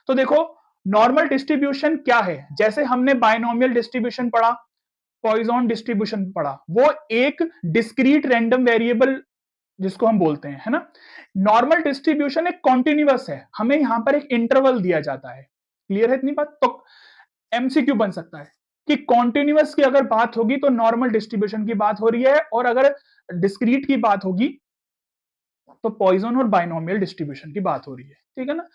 तो देखो normal distribution क्या है, जैसे हमने बायनोमियल डिस्ट्रीब्यूशन पढ़ा, पॉइजन डिस्ट्रीब्यूशन पढ़ा, वो एक डिस्क्रीट रैंडम वेरिएबल जिसको हम बोलते हैं, है ना। नॉर्मल डिस्ट्रीब्यूशन एक कॉन्टिन्यूअस है, हमें यहां पर एक इंटरवल दिया जाता है। क्लियर है इतनी बात? तो एमसीक्यू बन सकता है कि कॉन्टिन्यूअस की अगर बात होगी तो नॉर्मल डिस्ट्रीब्यूशन की बात हो रही है, और अगर डिस्क्रीट की बात होगी तो पॉइजन और बायनोमियल डिस्ट्रीब्यूशन की बात हो रही है, ठीक है ना।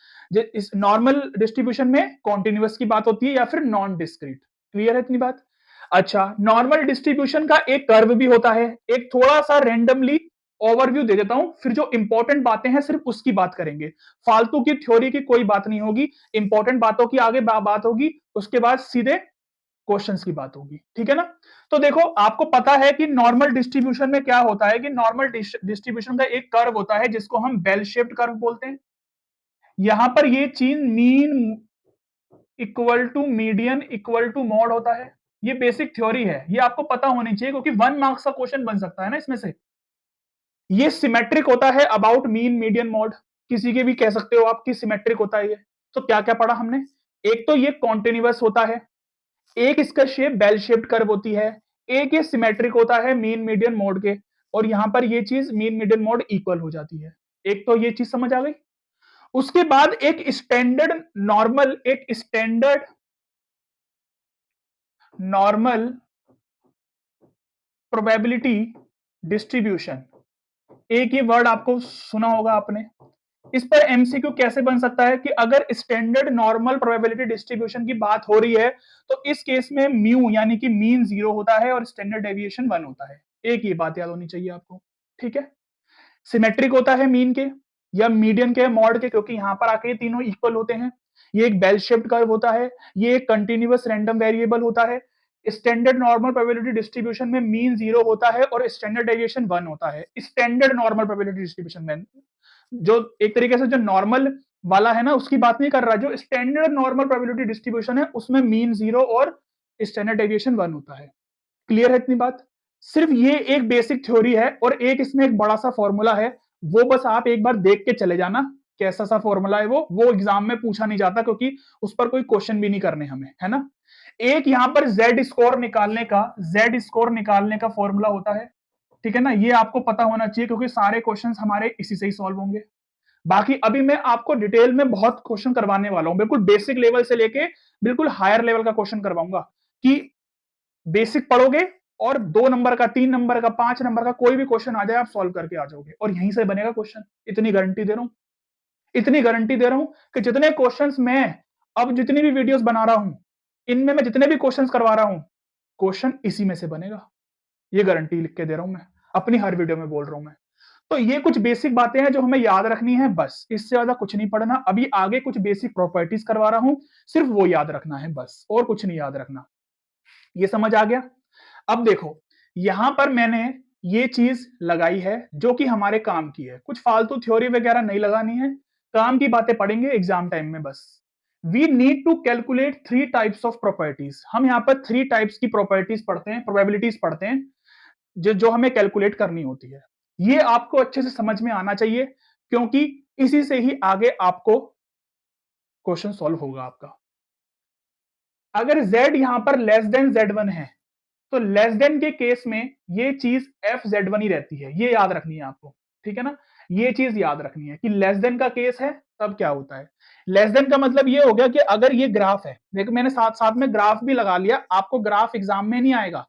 इस नॉर्मल डिस्ट्रीब्यूशन में कॉन्टिन्यूअस की बात होती है या फिर नॉन डिस्क्रीट। क्लियर है इतनी बात? अच्छा, नॉर्मल डिस्ट्रीब्यूशन का एक कर्व भी होता है। एक थोड़ा सा रैंडमली ओवरव्यू दे देता हूं, फिर जो इंपॉर्टेंट बातें हैं सिर्फ उसकी बात करेंगे, फालतू की थ्योरी की कोई बात नहीं होगी। इंपॉर्टेंट बातों की आगे बात होगी, उसके बाद सीधे क्वेश्चंस की बात होगी, ठीक है ना। तो देखो आपको पता है कि नॉर्मल डिस्ट्रीब्यूशन में क्या होता है कि नॉर्मल डिस्ट्रीब्यूशन का एक कर्व होता है जिसको हम बेल शेप्ड कर्व बोलते हैं। यहां पर ये चीज mean equal to median equal to mode होता है। ये बेसिक थ्योरी है, ये आपको पता होनी चाहिए क्योंकि 1 मार्क्स का क्वेश्चन बन सकता है ना इसमें से। ये सिमेट्रिक होता है अबाउट मीन मीडियन मॉड, किसी के भी कह सकते हो आप कि सिमेट्रिक होता है ये। तो क्या क्या पढ़ा हमने? एक तो ये कॉन्टिन्यूअस होता है, एक इसका शेप बेल शेप्ड कर्व होती है, एक ये सिमेट्रिक होता है मीन मीडियन मोड के, और यहां पर ये चीज मीन मीडियन मोड इक्वल हो जाती है। एक तो ये चीज समझ आ गई। उसके बाद एक स्टैंडर्ड नॉर्मल, एक स्टैंडर्ड नॉर्मल प्रोबेबिलिटी डिस्ट्रीब्यूशन, एक ये वर्ड आपको सुना होगा आपने। इस पर एमसीक्यू कैसे बन सकता है कि अगर स्टैंडर्ड नॉर्मल प्रोबेबिलिटी डिस्ट्रीब्यूशन की बात हो रही है तो इस केस में म्यू यानी कि मीन 0 होता है और स्टैंडर्ड डेविएशन 1 होता है। एक ये बात याद होनी चाहिए आपको, ठीक है। सिमेट्रिक होता है मीन के या मीडियन के मॉड के, क्योंकि यहां पर आके तीनों इक्वल होते हैं। ये एक बेल शेप्ड कर्व होता है, ये एक कंटिन्यूअस रैंडम वेरिएबल होता है। स्टैंडर्ड नॉर्मल प्रोबेबिलिटी डिस्ट्रीब्यूशन में मीन 0 होता है और स्टैंडर्ड डेविएशन 1 होता है। स्टैंडर्ड नॉर्मल प्रोबेबिलिटी डिस्ट्रीब्यूशन में जो एक तरीके से जो नॉर्मल वाला है ना उसकी बात नहीं कर रहा, जो स्टैंडर्ड नॉर्मल प्रोबेबिलिटी डिस्ट्रीब्यूशन है उसमें मीन 0 और स्टैंडर्ड डेविएशन 1 होता है। क्लियर है इतनी बात? सिर्फ ये एक बेसिक थ्योरी है और एक इसमें एक बड़ा सा फॉर्मूला है, वो बस आप एक बार देख के चले जाना कैसा सा फॉर्मूला है। वो एग्जाम में पूछा नहीं जाता क्योंकि उस पर कोई क्वेश्चन भी नहीं करने हमें, है ना। एक यहां पर जेड स्कोर निकालने का फॉर्मूला होता है, ठीक है ना। ये आपको पता होना चाहिए क्योंकि सारे क्वेश्चन हमारे इसी से ही सॉल्व होंगे। बाकी अभी मैं आपको डिटेल में बहुत क्वेश्चन करवाने वाला हूं, बिल्कुल बेसिक लेवल से लेके बिल्कुल हायर लेवल का क्वेश्चन करवाऊंगा कि बेसिक पढ़ोगे और 2 नंबर का, 3 नंबर का, 5 नंबर का कोई भी क्वेश्चन आ जाए आप सॉल्व करके आ जाओगे और यहीं से बनेगा क्वेश्चन। इतनी गारंटी दे रहा हूं, इतनी गारंटी दे रहा हूं कि जितने क्वेश्चंस मैं अब जितनी भी वीडियोस बना रहा हूं इनमें मैं जितने भी क्वेश्चंस करवा रहा हूं क्वेश्चन इसी में से बनेगा। ये गारंटी लिख के दे रहा हूं मैं, अपनी हर वीडियो में बोल रहा हूं मैं। तो ये कुछ बेसिक बातें हैं जो हमें याद रखनी है, बस इससे ज्यादा कुछ नहीं पढ़ना। अभी आगे कुछ बेसिक प्रॉपर्टीज करवा रहा हूं, सिर्फ वो याद रखना है बस, और कुछ नहीं याद रखना। ये समझ आ गया? अब देखो यहां पर मैंने ये चीज लगाई है जो कि हमारे काम की है, कुछ फालतू थ्योरी वगैरह नहीं लगानी है, काम की बातें पढ़ेंगे एग्जाम टाइम में बस। We need to calculate 3 types of properties. हम यहाँ पर 3 टाइप्स की प्रॉपर्टीज पढ़ते हैं, प्रोबेबिलिटीज पढ़ते हैं जो जो हमें कैलकुलेट करनी होती है। ये आपको अच्छे से समझ में आना चाहिए क्योंकि इसी से ही आगे आपको क्वेश्चन सॉल्व होगा आपका। अगर z यहां पर लेस देन z1 है तो लेस देन के केस में ये चीज एफ जेड वन ही रहती है, ये याद रखनी है आपको, ठीक है ना। ये चीज याद रखनी है कि लेस देन का केस है तब क्या होता है। लेस देन का मतलब ये हो गया कि अगर ये ग्राफ है, देखो मैंने साथ साथ में ग्राफ भी लगा लिया, आपको ग्राफ एग्जाम में नहीं आएगा,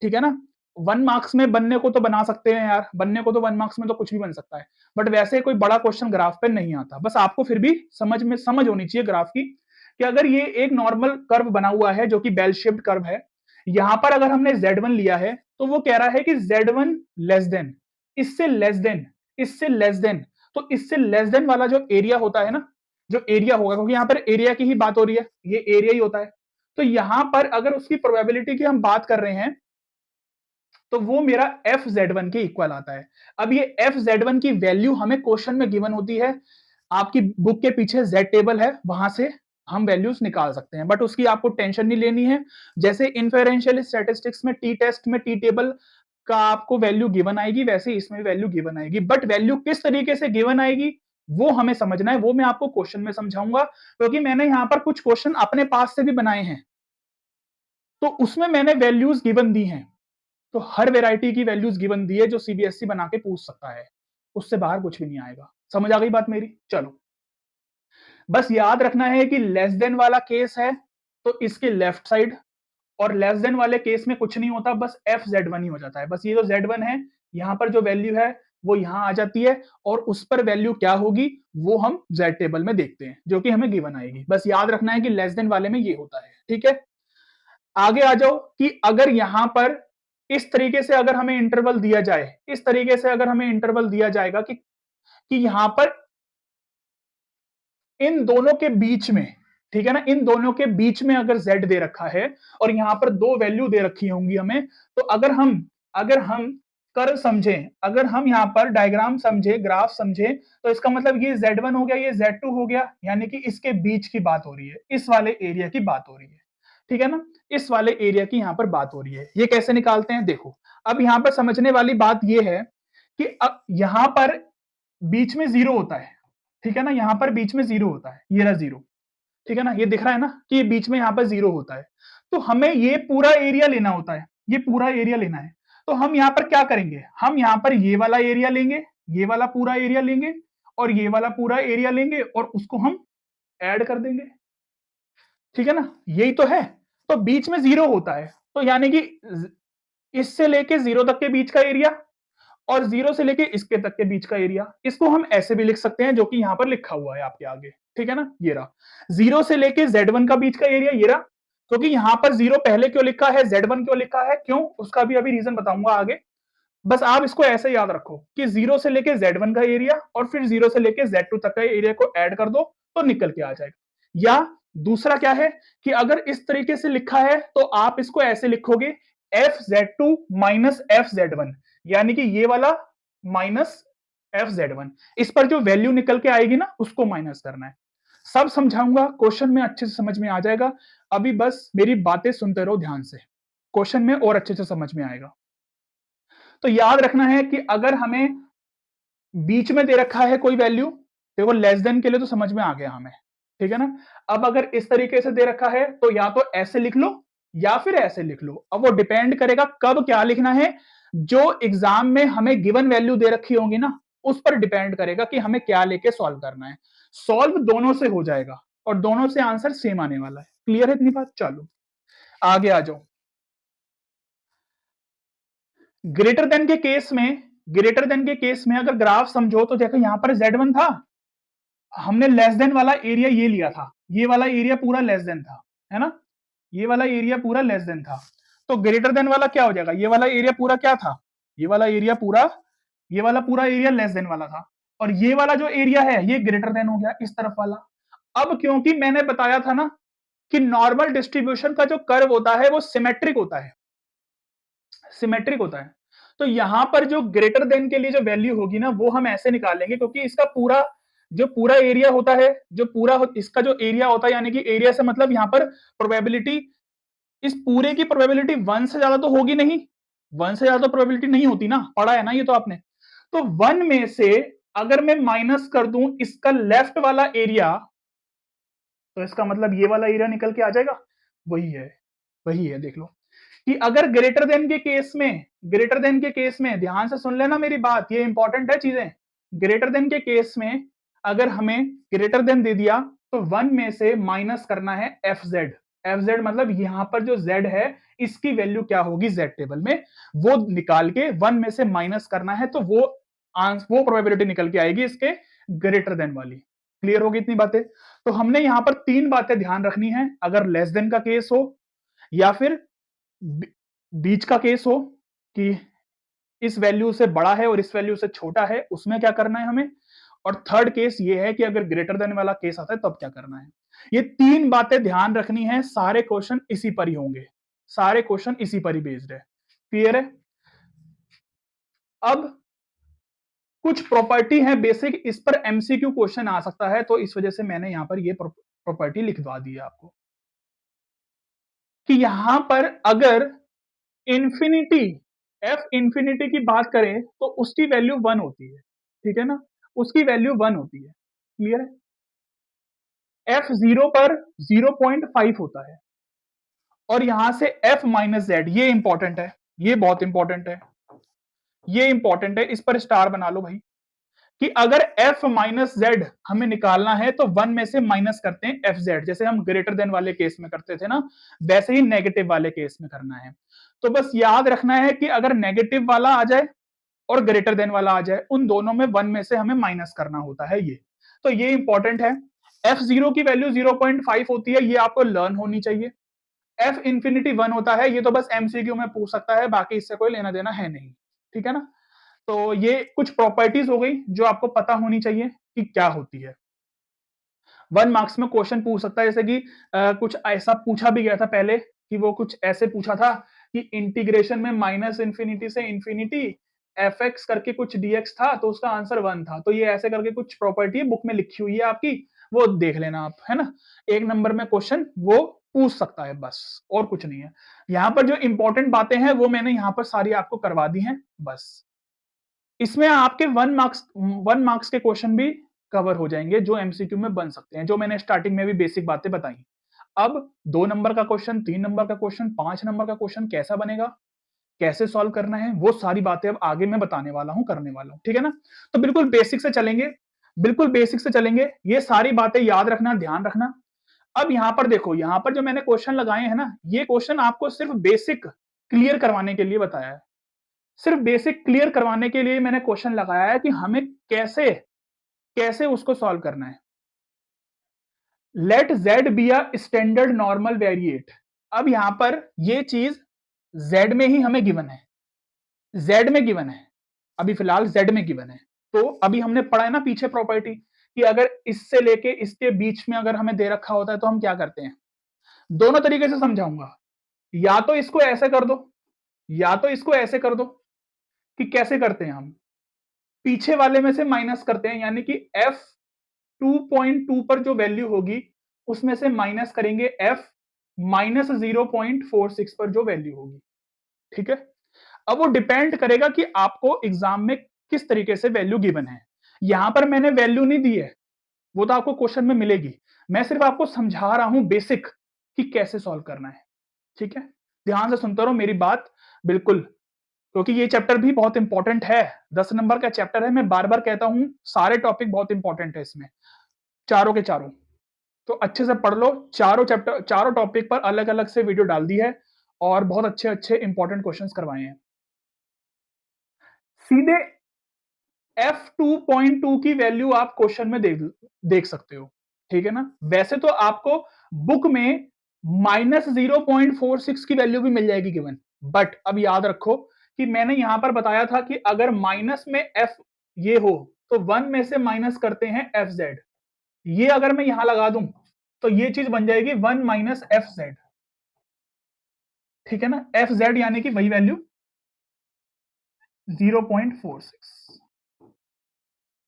ठीक है ना। 1 मार्क्स में बनने को तो बना सकते हैं यार, बनने को तो 1 मार्क्स में तो कुछ भी बन सकता है, बट वैसे कोई बड़ा क्वेश्चन ग्राफ पे नहीं आता। बस आपको फिर भी समझ होनी चाहिए ग्राफ की कि अगर ये एक नॉर्मल कर्व बना हुआ है जो कि बेल शेप्ड कर्व है, यहां पर अगर हमने Z1 लिया है तो वो कह रहा है कि Z1 लेस देन, इससे लेस देन, इससे लेस देन, तो इससे लेस देन वाला जो एरिया होता है ना, जो एरिया होगा, क्योंकि यहां पर एरिया की ही बात हो रही है, ये एरिया ही होता है, तो यहां पर अगर उसकी प्रोबेबिलिटी की हम बात कर रहे हैं तो वो मेरा एफ जेड1 के इक्वल आता है। अब ये एफ जेड1 की वैल्यू हमें क्वेश्चन में गिवन होती है, आपकी बुक के पीछे जेड टेबल है, वहां से हम वैल्यूज निकाल सकते हैं, बट उसकी आपको टेंशन नहीं लेनी है। जैसे इन्फेरेंशियल स्टैटिस्टिक्स में टी टेस्ट में टी टेबल का आपको वैल्यू गिवन आएगी, वैसे इसमें वैल्यू गिवन आएगी, बट वैल्यू किस तरीके से गिवन आएगी वो हमें समझना है, वो मैं आपको क्वेश्चन में समझाऊंगा, क्योंकि मैंने यहां पर कुछ क्वेश्चन अपने पास से भी बनाए हैं, तो उसमें मैंने वैल्यूज गिवन दी हैं। तो हर वैरायटी की वैल्यूज गिवन दी है जो सीबीएसई बना के पूछ सकता है, उससे बाहर कुछ भी नहीं आएगा। समझ आ गई बात मेरी? चलो, बस याद रखना है कि लेस देन वाला केस है तो इसके लेफ्ट साइड, और लेस देन वाले केस में कुछ नहीं होता, बस एफ जेड वन ही हो जाता है। बस ये जो जेड वन है, यहां पर जो वैल्यू है वो यहां आ जाती है, और उस पर वैल्यू क्या होगी वो हम जेड टेबल में देखते हैं, जो कि हमें गिवन आएगी। बस याद रखना है कि लेस देन वाले में ये होता है। ठीक है, आगे आ जाओ कि अगर यहां पर इस तरीके से अगर हमें इंटरवल दिया जाए, इस तरीके से अगर हमें इंटरवल दिया जाएगा कि यहां पर इन दोनों के बीच में, ठीक है ना, इन दोनों के बीच में अगर z दे रखा है और यहां पर दो वैल्यू दे रखी होंगी हमें, तो अगर हम कर्व समझे, अगर हम यहां पर डायग्राम समझे, ग्राफ समझे, तो इसका मतलब ये z1 हो गया, ये z2 हो गया, यानी कि इसके बीच की बात हो रही है, इस वाले एरिया की बात हो रही है। ठीक है ना, इस वाले एरिया की यहां पर बात हो रही है। ये कैसे निकालते हैं देखो, अब यहां पर समझने वाली बात ये है कि अब यहां पर बीच में जीरो होता है, ठीक है ना, यहां पर बीच में जीरो होता है, ये रहा जीरो, ठीक है ना, ये दिख रहा है ना कि ये बीच में यहां पर जीरो होता है। तो हमें ये पूरा एरिया लेना होता है, ये पूरा एरिया लेना है। तो हम यहां पर क्या करेंगे, हम यहां पर ये वाला एरिया लेंगे, ये वाला पूरा एरिया लेंगे, और ये वाला पूरा एरिया लेंगे, और उसको हम ऐड कर देंगे। ठीक है ना, यही तो है। तो बीच में जीरो होता है, तो यानी कि इससे लेके जीरो तक के बीच का एरिया और जीरो से लेके इसके तक के बीच का एरिया, इसको हम ऐसे भी लिख सकते हैं जो कि यहां पर लिखा हुआ है आपके आगे। ठीक है ना, ये रहा जीरो से लेके z1 का बीच का एरिया, ये रहा। क्योंकि यहां पर जीरो पहले क्यों लिखा है, z1 क्यों लिखा है, क्यों, उसका भी अभी रीजन बताऊंगा आगे। बस आप इसको ऐसे याद रखो कि जीरो से लेके z1 का एरिया और फिर जीरो से लेके z2 तक का एरिया को ऐड कर दो तो निकल के आ जाएगा। या दूसरा क्या है कि अगर इस तरीके से लिखा है तो आप इसको ऐसे लिखोगे F Z two minus F Z one, यानी कि ये वाला माइनस एफ जेड वन, इस पर जो वैल्यू निकल के आएगी ना उसको माइनस करना है। सब समझाऊंगा, क्वेश्चन में अच्छे से समझ में आ जाएगा। अभी बस मेरी बातें सुनते रहो ध्यान से, क्वेश्चन में और अच्छे से समझ में आएगा। तो याद रखना है कि अगर हमें बीच में दे रखा है कोई वैल्यू, देखो लेस देन के लिए तो समझ में आ गया हमें, ठीक है ना। अब अगर इस तरीके से दे रखा है तो या तो ऐसे लिख लो या फिर ऐसे लिख लो। अब वो डिपेंड करेगा कब क्या लिखना है, जो एग्जाम में हमें गिवन वैल्यू दे रखी होंगी ना उस पर डिपेंड करेगा कि हमें क्या लेके सॉल्व करना है। सॉल्व दोनों से हो जाएगा और दोनों से आंसर सेम आने वाला है। क्लियर है इतनी बात? चलो आगे आ जाओ। ग्रेटर देन के केस में, ग्रेटर देन के केस में अगर ग्राफ समझो तो देखो यहां पर z1 था, हमने लेस देन वाला एरिया ये लिया था, ये वाला एरिया पूरा लेस देन था, है ना, ये वाला एरिया पूरा लेस देन था। तो ग्रेटर देन वाला क्या हो जाएगा, ये वाला एरिया पूरा क्या था, ये वाला एरिया पूरा, ये वाला पूरा एरिया लेस देन वाला था, और ये वाला जो एरिया है ये ग्रेटर देन हो गया इस तरफ वाला। अब क्योंकि मैंने बताया था ना कि नॉर्मल डिस्ट्रीब्यूशन का जो कर्व होता है वो सिमेट्रिक होता है, सिमेट्रिक होता है। तो यहां पर जो ग्रेटर देन के लिए जो वैल्यू होगी ना वो हम ऐसे निकालेंगे, क्योंकि इसका पूरा जो पूरा एरिया होता है, जो पूरा इसका जो एरिया होता है, यानी कि एरिया से मतलब यहां पर प्रोबेबिलिटी, इस पूरे की प्रोबेबिलिटी वन से ज्यादा तो होगी नहीं, वन से ज्यादा तो प्रोबेबिलिटी नहीं होती ना, पढ़ा है ना ये तो आपने। तो वन में से अगर मैं माइनस कर दूं इसका लेफ्ट वाला एरिया, तो इसका मतलब ये वाला एरिया निकल के आ जाएगा, वही है, वही है। देख लो कि अगर ग्रेटर देन के केस में, ग्रेटर देन के केस में ध्यान से सुन लेना मेरी बात, ये इंपॉर्टेंट है चीजें। ग्रेटर देन के केस में अगर हमें ग्रेटर देन दे दिया तो वन में से माइनस करना है एफ जेड। एफ जेड मतलब यहां पर जो जेड है इसकी वैल्यू क्या होगी जेड टेबल में, वो निकाल के वन में से माइनस करना है, तो वो प्रोबेबिलिटी निकल के आएगी इसके ग्रेटर देन वाली। क्लियर होगी इतनी बातें? तो हमने यहां पर तीन बातें ध्यान रखनी है, अगर लेस देन का केस हो या फिर बीच का केस हो कि इस वैल्यू से बड़ा है और इस वैल्यू से छोटा है, उसमें क्या करना है हमें, और थर्ड केस ये है कि अगर ग्रेटर देन वाला केस आता है तब क्या करना है। ये तीन बातें ध्यान रखनी है, सारे क्वेश्चन इसी पर ही होंगे, सारे क्वेश्चन इसी पर ही बेस्ड है। क्लियर है? अब कुछ प्रॉपर्टी है बेसिक, इस पर एमसीक्यू क्वेश्चन आ सकता है, तो इस वजह से मैंने यहां पर ये प्रॉपर्टी लिखवा दी है आपको कि यहां पर अगर इंफिनिटी, एफ इंफिनिटी की बात करें तो उसकी वैल्यू वन होती है, ठीक है ना, उसकी वैल्यू वन होती है। क्लियर है? एफ 0 पर 0.5 होता है और यहां से एफ माइनस जेड, ये इंपॉर्टेंट है, ये बहुत इंपॉर्टेंट है, ये इंपॉर्टेंट है, इस पर स्टार बना लो भाई कि अगर f माइनस जेड हमें निकालना है तो 1 में से माइनस करते हैं एफ जेड, जैसे हम ग्रेटर देन वाले केस में करते थे ना, वैसे ही नेगेटिव वाले केस में करना है। तो बस याद रखना है कि अगर नेगेटिव वाला आ जाए और ग्रेटर देन वाला आ जाए, उन दोनों में 1 में से हमें माइनस करना होता है ये। तो ये इंपॉर्टेंट है। f0 की वैल्यू 0.5 होती है, ये आपको लर्न होनी चाहिए। f इंफिनिटी 1 होता है, ये तो बस एमसीक्यू में पूछ सकता है, बाकी इससे कोई लेना देना है नहीं, ठीक है ना। तो ये कुछ प्रॉपर्टीज हो गई जो आपको पता होनी चाहिए कि क्या होती है। 1 मार्क्स में क्वेश्चन पूछ सकता है, जैसे कि कुछ ऐसा पूछा भी गया था पहले कि वो कुछ ऐसे पूछा था कि इंटीग्रेशन में माइनस इंफिनिटी से इंफिनिटी एफ एक्स करके कुछ dx था, तो उसका आंसर 1 था। तो ये ऐसे करके कुछ प्रॉपर्टी बुक में लिखी हुई है आपकी, वो देख लेना आप, है ना। 1 नंबर में क्वेश्चन वो पूछ सकता है, बस और कुछ नहीं है। यहाँ पर जो इंपॉर्टेंट बातें हैं वो मैंने यहाँ पर सारी आपको करवा दी हैं बस। इसमें आपके 1 मार्क्स के क्वेश्चन भी कवर हो जाएंगे जो एमसीक्यू में बन सकते हैं, जो मैंने स्टार्टिंग में भी बेसिक बातें बताई। अब 2 नंबर का क्वेश्चन, 3 नंबर का क्वेश्चन, 5 नंबर का क्वेश्चन कैसा बनेगा, कैसे सॉल्व करना है, वो सारी बातें अब आगे मैं बताने वाला हूं, करने वाला हूं, ठीक है ना। तो बिल्कुल बेसिक से चलेंगे, बिल्कुल बेसिक से चलेंगे, ये सारी बातें याद रखना, ध्यान रखना। अब यहां पर देखो, यहां पर जो मैंने क्वेश्चन लगाए हैं ना, ये क्वेश्चन आपको सिर्फ बेसिक क्लियर करवाने के लिए बताया है। सिर्फ बेसिक क्लियर करवाने के लिए मैंने क्वेश्चन लगाया है कि हमें कैसे कैसे उसको सॉल्व करना है। Let z be a standard normal variate. अब यहां पर ये चीज z में ही हमें गिवन है, z में गिवन है, अभी फिलहाल z में गिवन है। तो अभी हमने पढ़ा है ना पीछे प्रॉपर्टी कि अगर इससे लेके इसके बीच में अगर हमें दे रखा होता है तो हम क्या करते हैं। दोनों तरीके से समझाऊंगा, या तो इसको ऐसे कर दो, या तो इसको ऐसे कर दो। कि कैसे करते हैं हम, पीछे वाले में से माइनस करते हैं, यानी कि f 2.2 पर जो वैल्यू होगी उसमें से माइनस करेंगे f माइनस 0.46 पर जो वैल्यू होगी, ठीक है। अब वो डिपेंड करेगा कि आपको एग्जाम में किस तरीके से वैल्यू गिवन है। यहां पर मैंने वैल्यू नहीं दी है, वो तो आपको क्वेश्चन में मिलेगी। मैं सिर्फ आपको समझा रहा हूं बेसिक कि कैसे सॉल्व करना है, ठीक है। ध्यान से सुनते रहो मेरी बात, बिल्कुल, क्योंकि ये चैप्टर भी बहुत इंपॉर्टेंट है। 10 नंबर का चैप्टर है, मैं बार बार कहता हूं सारे टॉपिक बहुत इंपॉर्टेंट है इसमें, चारों के चारों। तो अच्छे से पढ़ लो, चारों चैप्टर, चारों टॉपिक पर अलग अलग से वीडियो डाल दी है और बहुत अच्छे अच्छे इंपॉर्टेंट क्वेश्चंस करवाए हैं। सीधे f2.2 की वैल्यू आप क्वेश्चन में देख सकते हो, ठीक है ना। वैसे तो आपको बुक में -0.46 की वैल्यू भी मिल जाएगी गिवन, बट अब याद रखो कि मैंने यहां पर बताया था कि अगर माइनस में f ये हो तो 1 में से माइनस करते हैं एफ जेड। ये अगर मैं यहां लगा दूं तो ये चीज बन जाएगी 1 माइनस एफ जेड, ठीक है ना। एफ जेड यानी कि वही वैल्यू 0.46,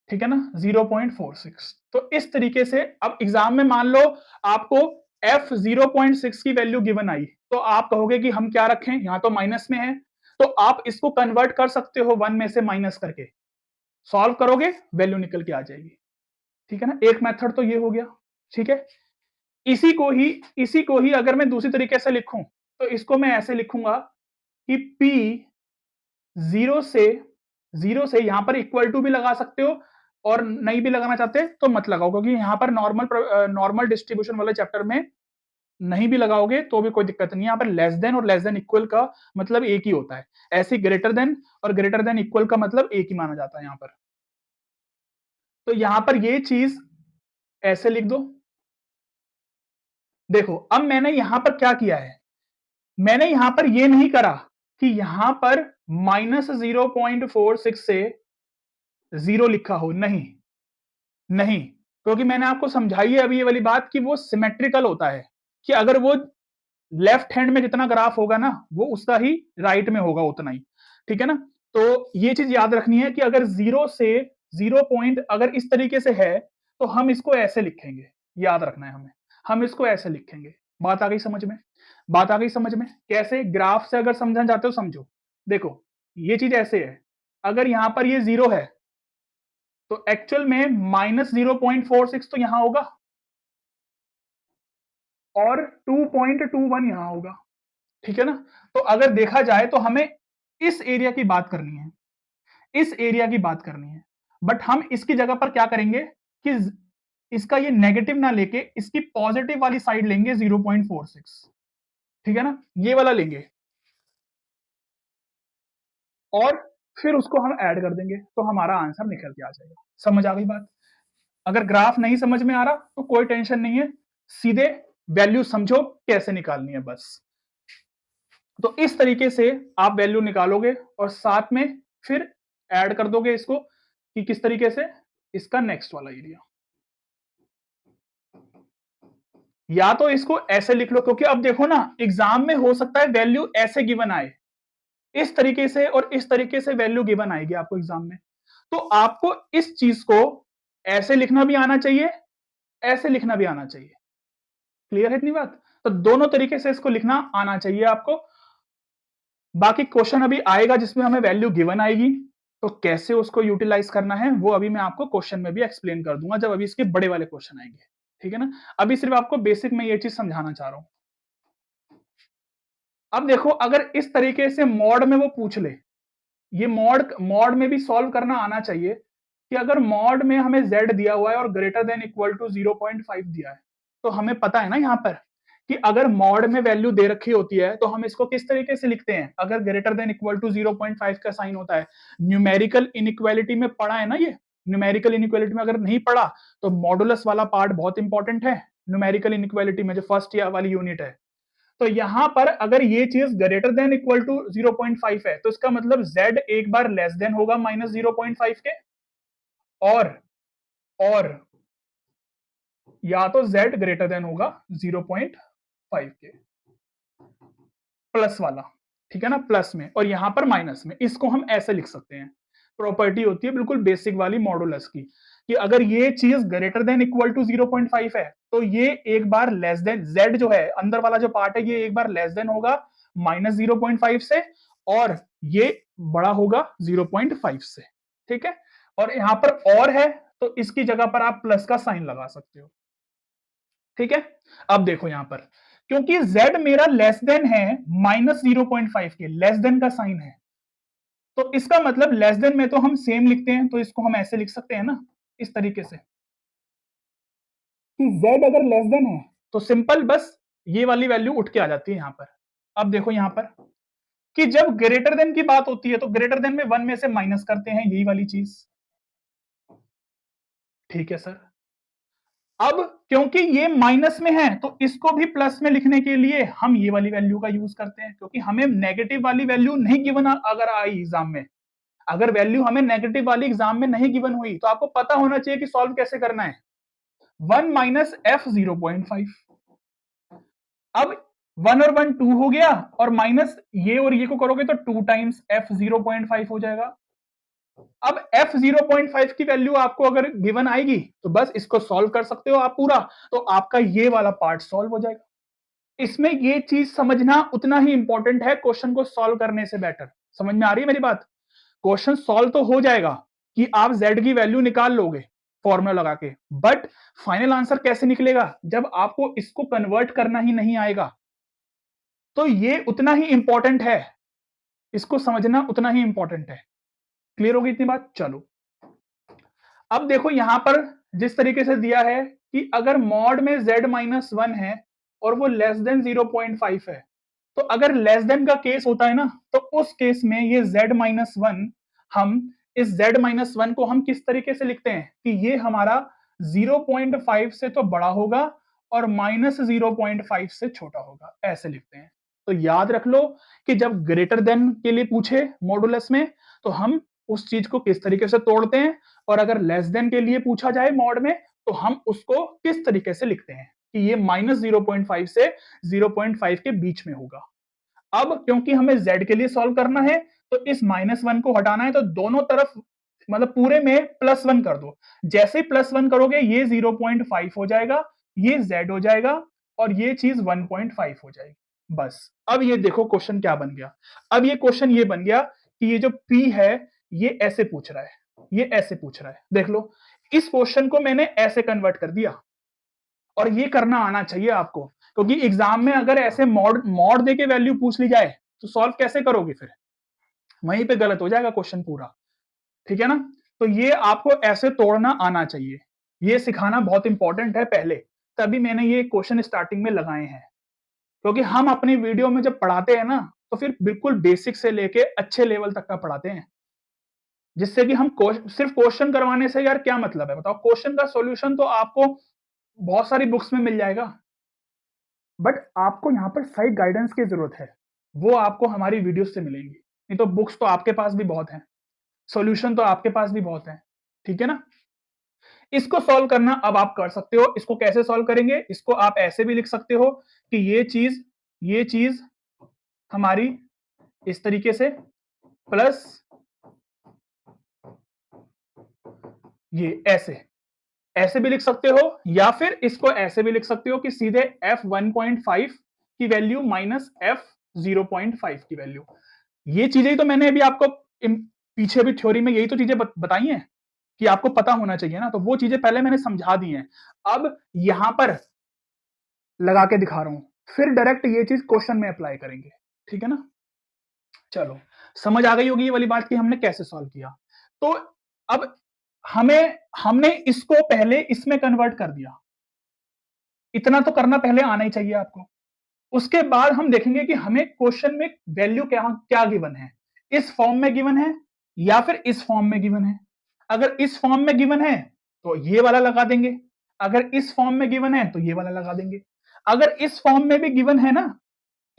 ठीक है ना, 0.46। तो इस तरीके से अब एग्जाम में मान लो आपको f 0.6 की वैल्यू गिवन आई, तो आप कहोगे कि हम क्या रखें, यहां तो माइनस में है, तो आप इसको कन्वर्ट कर सकते हो 1 में से माइनस करके, सॉल्व करोगे वैल्यू निकल के आ जाएगी, ठीक है ना। एक मेथड तो ये हो गया, ठीक है। इसी को ही अगर मैं दूसरी तरीके से लिखूं तो इसको मैं ऐसे लिखूंगा कि p जीरो से यहां पर इक्वल टू भी लगा सकते हो और नहीं भी लगाना चाहते तो मत लगाओ, क्योंकि यहां पर नॉर्मल डिस्ट्रीब्यूशन वाले चैप्टर में नहीं भी लगाओगे तो भी कोई दिक्कत नहीं है। यहाँ पर लेस देन और लेस देन इक्वल का मतलब एक ही होता है, ऐसे ग्रेटर देन और ग्रेटर देन इक्वल का मतलब एक ही माना जाता है यहाँ पर। तो यहां पर ये चीज ऐसे लिख दो। देखो अब मैंने यहां पर क्या किया है, मैंने यहां पर ये नहीं करा कि यहां पर -0.46 से 0 लिखा हो, नहीं नहीं, क्योंकि मैंने आपको समझाई है अभी ये वाली बात कि वो सिमेट्रिकल होता है, कि अगर वो लेफ्ट हैंड में जितना ग्राफ होगा ना वो उसका ही राइट में होगा उतना ही, ठीक है ना। तो ये चीज याद रखनी है कि अगर 0 से 0 पॉइंट अगर इस तरीके से है तो हम इसको ऐसे लिखेंगे, याद रखना है हमें, हम इसको ऐसे लिखेंगे। बात आ गई समझ में, बात आ गई समझ में, कैसे ग्राफ से अगर समझना चाहते हो समझो। देखो ये चीज ऐसे है, अगर यहां पर ये 0 है तो एक्चुअल में -0.46 तो यहां होगा और 2.21 यहां होगा, ठीक है ना। तो अगर देखा जाए तो हमें इस एरिया की बात करनी है, इस एरिया की बात करनी है, बट हम इसकी जगह पर क्या करेंगे कि इसका ये नेगेटिव ना लेके इसकी पॉजिटिव वाली साइड लेंगे 0.46, ठीक है ना, ये वाला लेंगे और फिर उसको हम ऐड कर देंगे तो हमारा आंसर निकल के आ जाएगा। समझ आ गई बात? अगर ग्राफ नहीं समझ में आ रहा तो कोई टेंशन नहीं है, सीधे वैल्यू समझो कैसे निकालनी है बस। तो इस तरीके से आप वैल्यू निकालोगे और साथ में फिर ऐड कर दोगे इसको कि किस तरीके से, इसका नेक्स्ट वाला एरिया, या तो इसको ऐसे लिख लो, क्योंकि अब देखो ना एग्जाम में हो सकता है वैल्यू ऐसे गिवन आए, इस तरीके से और इस तरीके से वैल्यू गिवन आएगी आपको एग्जाम में। तो आपको इस चीज को ऐसे लिखना भी आना चाहिए, ऐसे लिखना भी आना चाहिए। क्लियर है इतनी बात? तो दोनों तरीके से इसको लिखना आना चाहिए आपको। बाकी क्वेश्चन अभी आएगा जिसमें हमें वैल्यू गिवन आएगी, तो कैसे उसको यूटिलाइज करना है वो अभी मैं आपको क्वेश्चन में भी एक्सप्लेन कर दूंगा जब अभी इसके बड़े वाले क्वेश्चन आएंगे, ठीक है ना। अभी सिर्फ आपको बेसिक में ये चीज समझाना चाह रहा हूं। अब देखो अगर इस तरीके से मॉड में वो पूछ ले, ये मॉड मॉड में भी सॉल्व करना आना चाहिए कि अगर मॉड में हमें z दिया हुआ है और ग्रेटर देन इक्वल टू 0.5 दिया है, तो हमें पता है ना यहाँ पर कि अगर मॉड में वैल्यू दे रखी होती है तो हम इसको किस तरीके से लिखते हैं, अगर ग्रेटर देन इक्वल टू 0.5 का साइन होता है। न्यूमेरिकल इनइक्वालिटी में पढ़ा है ना, ये न्यूमेरिकल इनइक्वालिटी में अगर नहीं पढ़ा तो मॉडुलस वाला पार्ट बहुत इंपॉर्टेंट है न्यूमेरिकल इनइक्वालिटी में, जो फर्स्ट ईयर वाली यूनिट है। तो यहां पर अगर ये चीज ग्रेटर देन इक्वल टू 0.5 है तो इसका मतलब z एक बार लेस देन होगा -0.5 के, और या तो z ग्रेटर देन होगा 0.5 के, प्लस वाला, ठीक है ना, प्लस में और यहां पर माइनस में। इसको हम ऐसे लिख सकते हैं, प्रॉपर्टी होती है बिल्कुल बेसिक वाली मॉडुलस की कि अगर ये चीज ग्रेटर देन इक्वल टू 0.5 है तो ये एक बार लेस देन, z जो है अंदर वाला जो पार्ट है ये एक बार लेस देन होगा -0.5 से और ये बड़ा होगा 0.5 से, ठीक है। और यहां पर और है तो इसकी जगह पर आप प्लस का साइन लगा सकते हो, ठीक है। अब देखो यहां पर क्योंकि z मेरा लेस देन है -0.5 के, लेस देन का साइन है, तो इसका मतलब लेस देन में तो हम सेम लिखते हैं, तो इसको हम ऐसे लिख सकते हैं ना, इस तरीके से कि z अगर लेस देन है तो सिंपल बस ये वाली वैल्यू उठ के आ जाती है यहां पर। अब देखो यहां पर कि जब ग्रेटर देन की बात होती है तो ग्रेटर देन में 1 में से माइनस करते हैं, यही वाली चीज, ठीक है सर। अब क्योंकि ये माइनस में है तो इसको भी प्लस में लिखने के लिए हम ये वाली वैल्यू का यूज करते हैं, क्योंकि हमें नेगेटिव वाली वैल्यू नहीं गिवन अगर आई एग्जाम में, अगर वैल्यू हमें नेगेटिव वाली एग्जाम में नहीं गिवन हुई तो आपको पता होना चाहिए कि सॉल्व कैसे करना है। 1 माइनस एफ 0.5, अब 1 और 1 2 हो गया और माइनस ये और ये को करोगे तो 2 टाइम्स एफ 0.5 हो जाएगा। अब f 0.5 की वैल्यू आपको अगर गिवन आएगी तो बस इसको सॉल्व कर सकते हो आप पूरा, तो आपका ये वाला पार्ट सॉल्व हो जाएगा। इसमें ये चीज समझना उतना ही इंपॉर्टेंट है क्वेश्चन को सॉल्व करने से बेटर। समझ में आ रही है मेरी बात? क्वेश्चन सॉल्व तो हो जाएगा कि आप z की वैल्यू निकाल लोगे फॉर्मूला लगा के, बट फाइनल आंसर कैसे निकलेगा जब आपको इसको कन्वर्ट करना ही नहीं आएगा। तो ये उतना ही इंपॉर्टेंट है, इसको समझना उतना ही इंपॉर्टेंट है। क्लियर होगी इतनी बात? चलो अब देखो यहां पर जिस तरीके से दिया है कि अगर मॉड में z-1 है और वो लेस देन 0.5 है, तो अगर लेस देन का केस होता है ना तो उस केस में ये z-1, हम इस z-1 को हम किस तरीके से लिखते हैं कि ये हमारा 0.5 से तो बड़ा होगा और -0.5 से छोटा होगा, ऐसे लिखते हैं। तो याद रख लो कि जब ग्रेटर देन के लिए पूछे मॉडुलस में तो हम उस चीज को किस तरीके से तोड़ते हैं, और अगर लेस देन के लिए पूछा जाए मॉड में तो हम उसको किस तरीके से लिखते हैं कि ये -0.5 से 0.5 के बीच में होगा। अब क्योंकि हमें z के लिए सॉल्व करना है तो इस -1 को हटाना है, तो दोनों तरफ मतलब पूरे में +1 कर दो। जैसे ही +1 करोगे ये 0.5 हो जाएगा, ये z हो जाएगा और ये चीज 1.5 हो जाएगी। बस अब ये देखो क्वेश्चन क्या बन गया। अब ये क्वेश्चन ये बन गया कि ये जो p है ये ऐसे पूछ रहा है, ये ऐसे पूछ रहा है, देख लो इस क्वेश्चन को मैंने ऐसे कन्वर्ट कर दिया, और ये करना आना चाहिए आपको, क्योंकि एग्जाम में अगर ऐसे मॉड मॉड देके वैल्यू पूछ ली जाए तो सॉल्व कैसे करोगे, फिर वहीं पे गलत हो जाएगा क्वेश्चन पूरा, ठीक है ना। तो ये आपको ऐसे तोड़ना आना चाहिए, ये सिखाना बहुत इंपॉर्टेंट है पहले, तभी मैंने ये क्वेश्चन स्टार्टिंग में लगाए हैं, क्योंकि हम अपनी वीडियो में जब पढ़ाते हैं ना तो फिर बिल्कुल बेसिक से लेके अच्छे लेवल तक का पढ़ाते हैं, जिससे कि हम सिर्फ क्वेश्चन करवाने से यार क्या मतलब है बताओ, क्वेश्चन का सॉल्यूशन तो आपको बहुत सारी बुक्स में मिल जाएगा, बट आपको यहाँ पर सही गाइडेंस की जरूरत है, वो आपको हमारी वीडियो से मिलेंगी, नहीं तो बुक्स तो आपके पास भी बहुत हैं, सॉल्यूशन तो आपके पास भी बहुत है, ठीक है ना। इसको सॉल्व करना अब आप कर सकते हो, इसको कैसे सॉल्व करेंगे, इसको आप ऐसे भी लिख सकते हो कि ये चीज हमारी इस तरीके से, प्लस ये ऐसे भी लिख सकते हो, या फिर इसको ऐसे भी लिख सकते हो कि सीधे f1.5 की वैल्यू माइनस f0.5 की वैल्यू। ये चीजें तो मैंने अभी आपको पीछे भी थ्योरी में यही तो चीजें बताई हैं कि आपको पता होना चाहिए ना, तो वो चीजें पहले मैंने समझा दी हैं, अब यहां पर लगा के दिखा रहा हूं, फिर डायरेक्ट ये चीज क्वेश्चन में अप्लाई करेंगे, ठीक है ना। चलो समझ आ गई होगी ये वाली बात कि हमने कैसे सॉल्व किया। तो अब हमने इसको पहले इसमें कन्वर्ट कर दिया, इतना तो करना पहले आना ही चाहिए आपको। उसके बाद हम देखेंगे कि हमें क्वेश्चन में वैल्यू क्या क्या गिवन है, इस फॉर्म में गिवन है या फिर इस फॉर्म में गिवन है। अगर इस फॉर्म में गिवन है तो ये वाला लगा देंगे, अगर इस फॉर्म में गिवन है तो ये वाला लगा देंगे, अगर इस फॉर्म में भी गिवन है ना